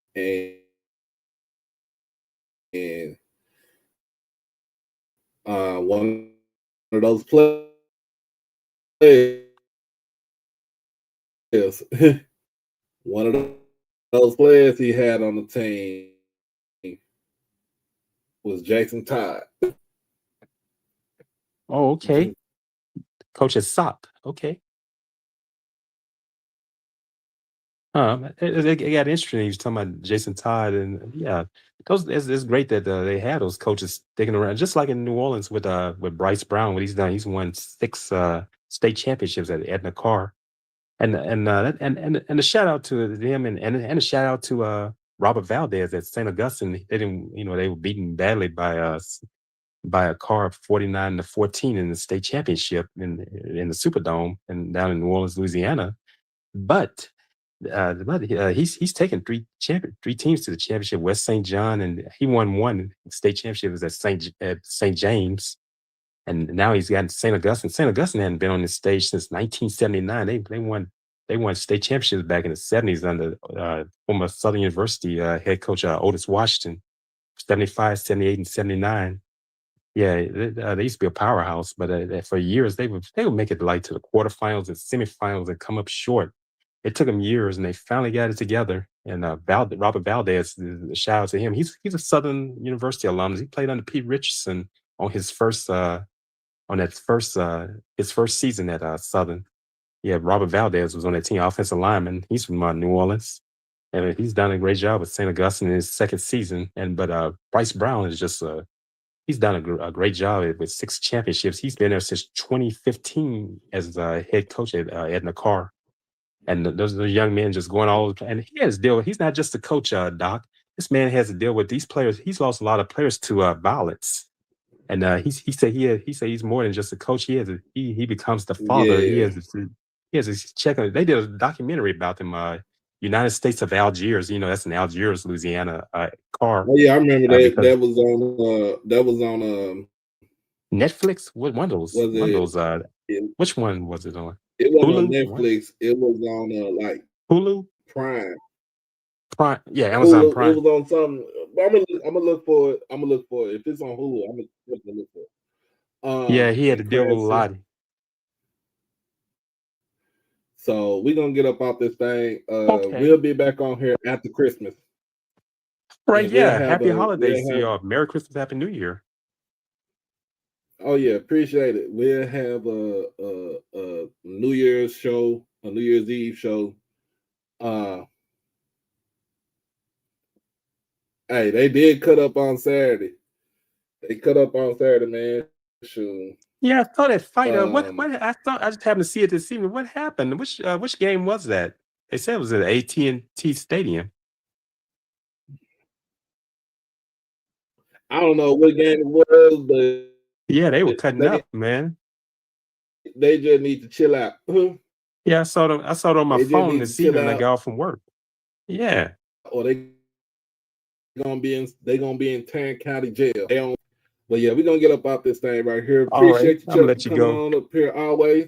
one of those players, one of those players he had on the team was Jason Todd. Oh, okay. Coach at SOP. Okay. It got interesting. He was talking about Jason Todd, and yeah, it's great that they had those coaches sticking around, just like in New Orleans with Bryce Brown. What he's done, he's won 6 state championships at Edna Carr, and a shout out to them, and a shout out to Robert Valdez at St. Augustine. They didn't, they were beaten badly by a Carr 49-14 in the state championship in the Superdome and down in New Orleans, Louisiana, but. He's taken three teams to the championship. West St. John, and he won 1 state championship was at St. James, and now he's got St. Augustine. St. Augustine hadn't been on this stage since 1979. They won state championships back in the 70s under former Southern University head coach Otis Washington, 75, 78, and 79. Yeah, they used to be a powerhouse, but for years they would make it to the quarterfinals and semifinals and come up short. It took them years, and they finally got it together. And Robert Valdez, shout out to him. He's a Southern University alumnus. He played under Pete Richardson on his first season at Southern. Yeah, Robert Valdez was on that team, offensive lineman. He's from New Orleans, and he's done a great job with St. Augustine in his second season. But Bryce Brown is just he's done a great job with 6 championships. He's been there since 2015 as head coach at Edna Carr. And those young men just going all over. And he has to deal with, he's not just a coach, Doc. This man has to deal with these players. He's lost a lot of players to violence. And he said he's more than just a coach. He becomes the father. Yeah. He has a check on it. They did a documentary about them, United States of Algiers. That's in Algiers, Louisiana. Carr. Oh yeah, I remember that was on Netflix. What one of those? Which one was it on? It wasn't on Netflix. It was on like Hulu Prime. Prime, yeah, Amazon Hulu. It Prime. was on something. But I'm gonna look for it. I'm gonna look for it. If it's on Hulu, I'm gonna look for it. Yeah, he had to And deal with a Crash said, lot. so we're gonna get up off this thing. Okay. We'll be back on here after Christmas, Right, and we'll yeah. have Happy a holidays to y'all. Merry Christmas, Happy New Year. oh yeah, appreciate it. We'll have a New Year's show, a New Year's Eve show. Uh, hey, they did cut up on Saturday. They cut up on Saturday, man. Shoot. Yeah, I saw that fight. Um, I just happened to see it this evening. What happened? Which game was that? They said it was at AT&T Stadium. I don't know what game it was, but Yeah, they were cutting up, man. they just need to chill out. Yeah, I saw it on my They just phone need to this chill evening when I out, got off from work. Yeah. or they gonna be in Tarrant County Jail. They don't, but yeah, we're gonna get up off this thing right here. All right. Appreciate you, I'm gonna Chuck, let for you coming go. on up here always.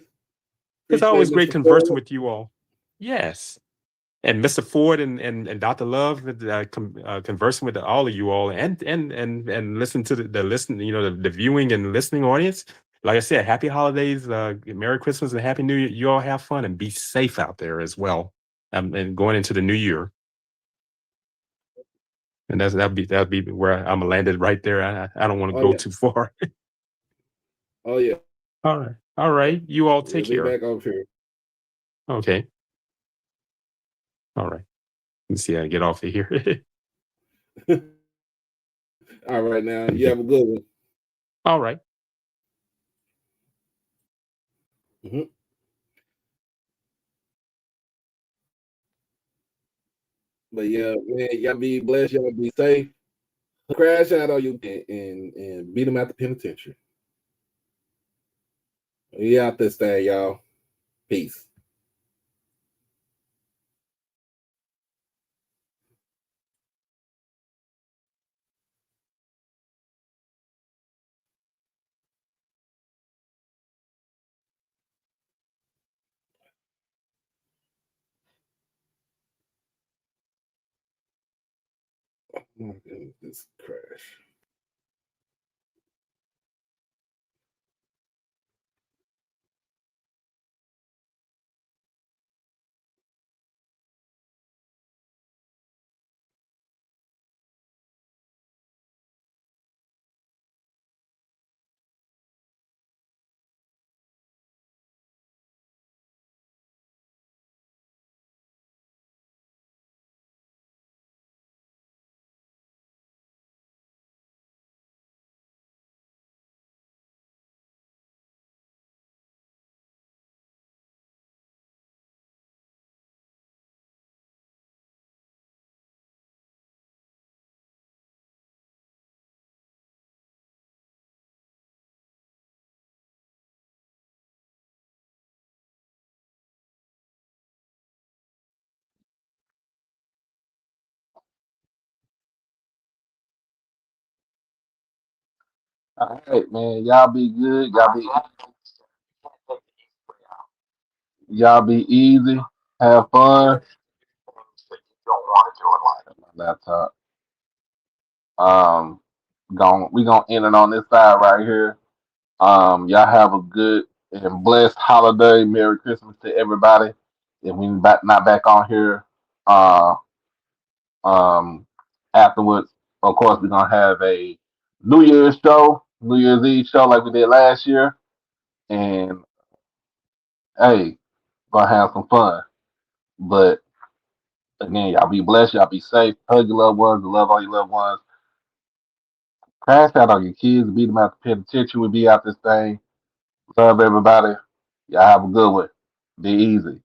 It's Appreciate always great Mr. conversing Ford. with you all. Yes. And Mr. Ford and Dr. Love, conversing with all of you all, and listen to the listen, the viewing and listening audience. Like I said, happy holidays, Merry Christmas, and Happy New Year. You all have fun and be safe out there as well, and going into the new year. And that'd be where I'm landed right there. I don't want to Oh go yeah, too far. oh yeah. All right. You all We'll take be care. back over here. Okay. All right. Let's see how I get off of here. All right, now you have a good one. All right. Mm-hmm. But yeah, man, y'all be blessed. Y'all be safe. Crash out on you and beat them out the penitentiary. We out this thing, y'all. Peace. Oh my goodness, this crash. All right, man. Y'all be good. Y'all be easy. Have fun. My laptop. Um, we gonna end it on this side right here. Y'all have a good and blessed holiday. Merry Christmas to everybody. If we not back on here, uh, um, afterwards, of course, we're gonna have a New Year's show, New Year's Eve show like we did last year, and hey, gonna have some fun. But again, y'all be blessed, y'all be safe, hug your loved ones, love all your loved ones, crash out on your kids, beat them out the penitentiary, we be out this thing. Love everybody. Y'all have a good one. Be easy.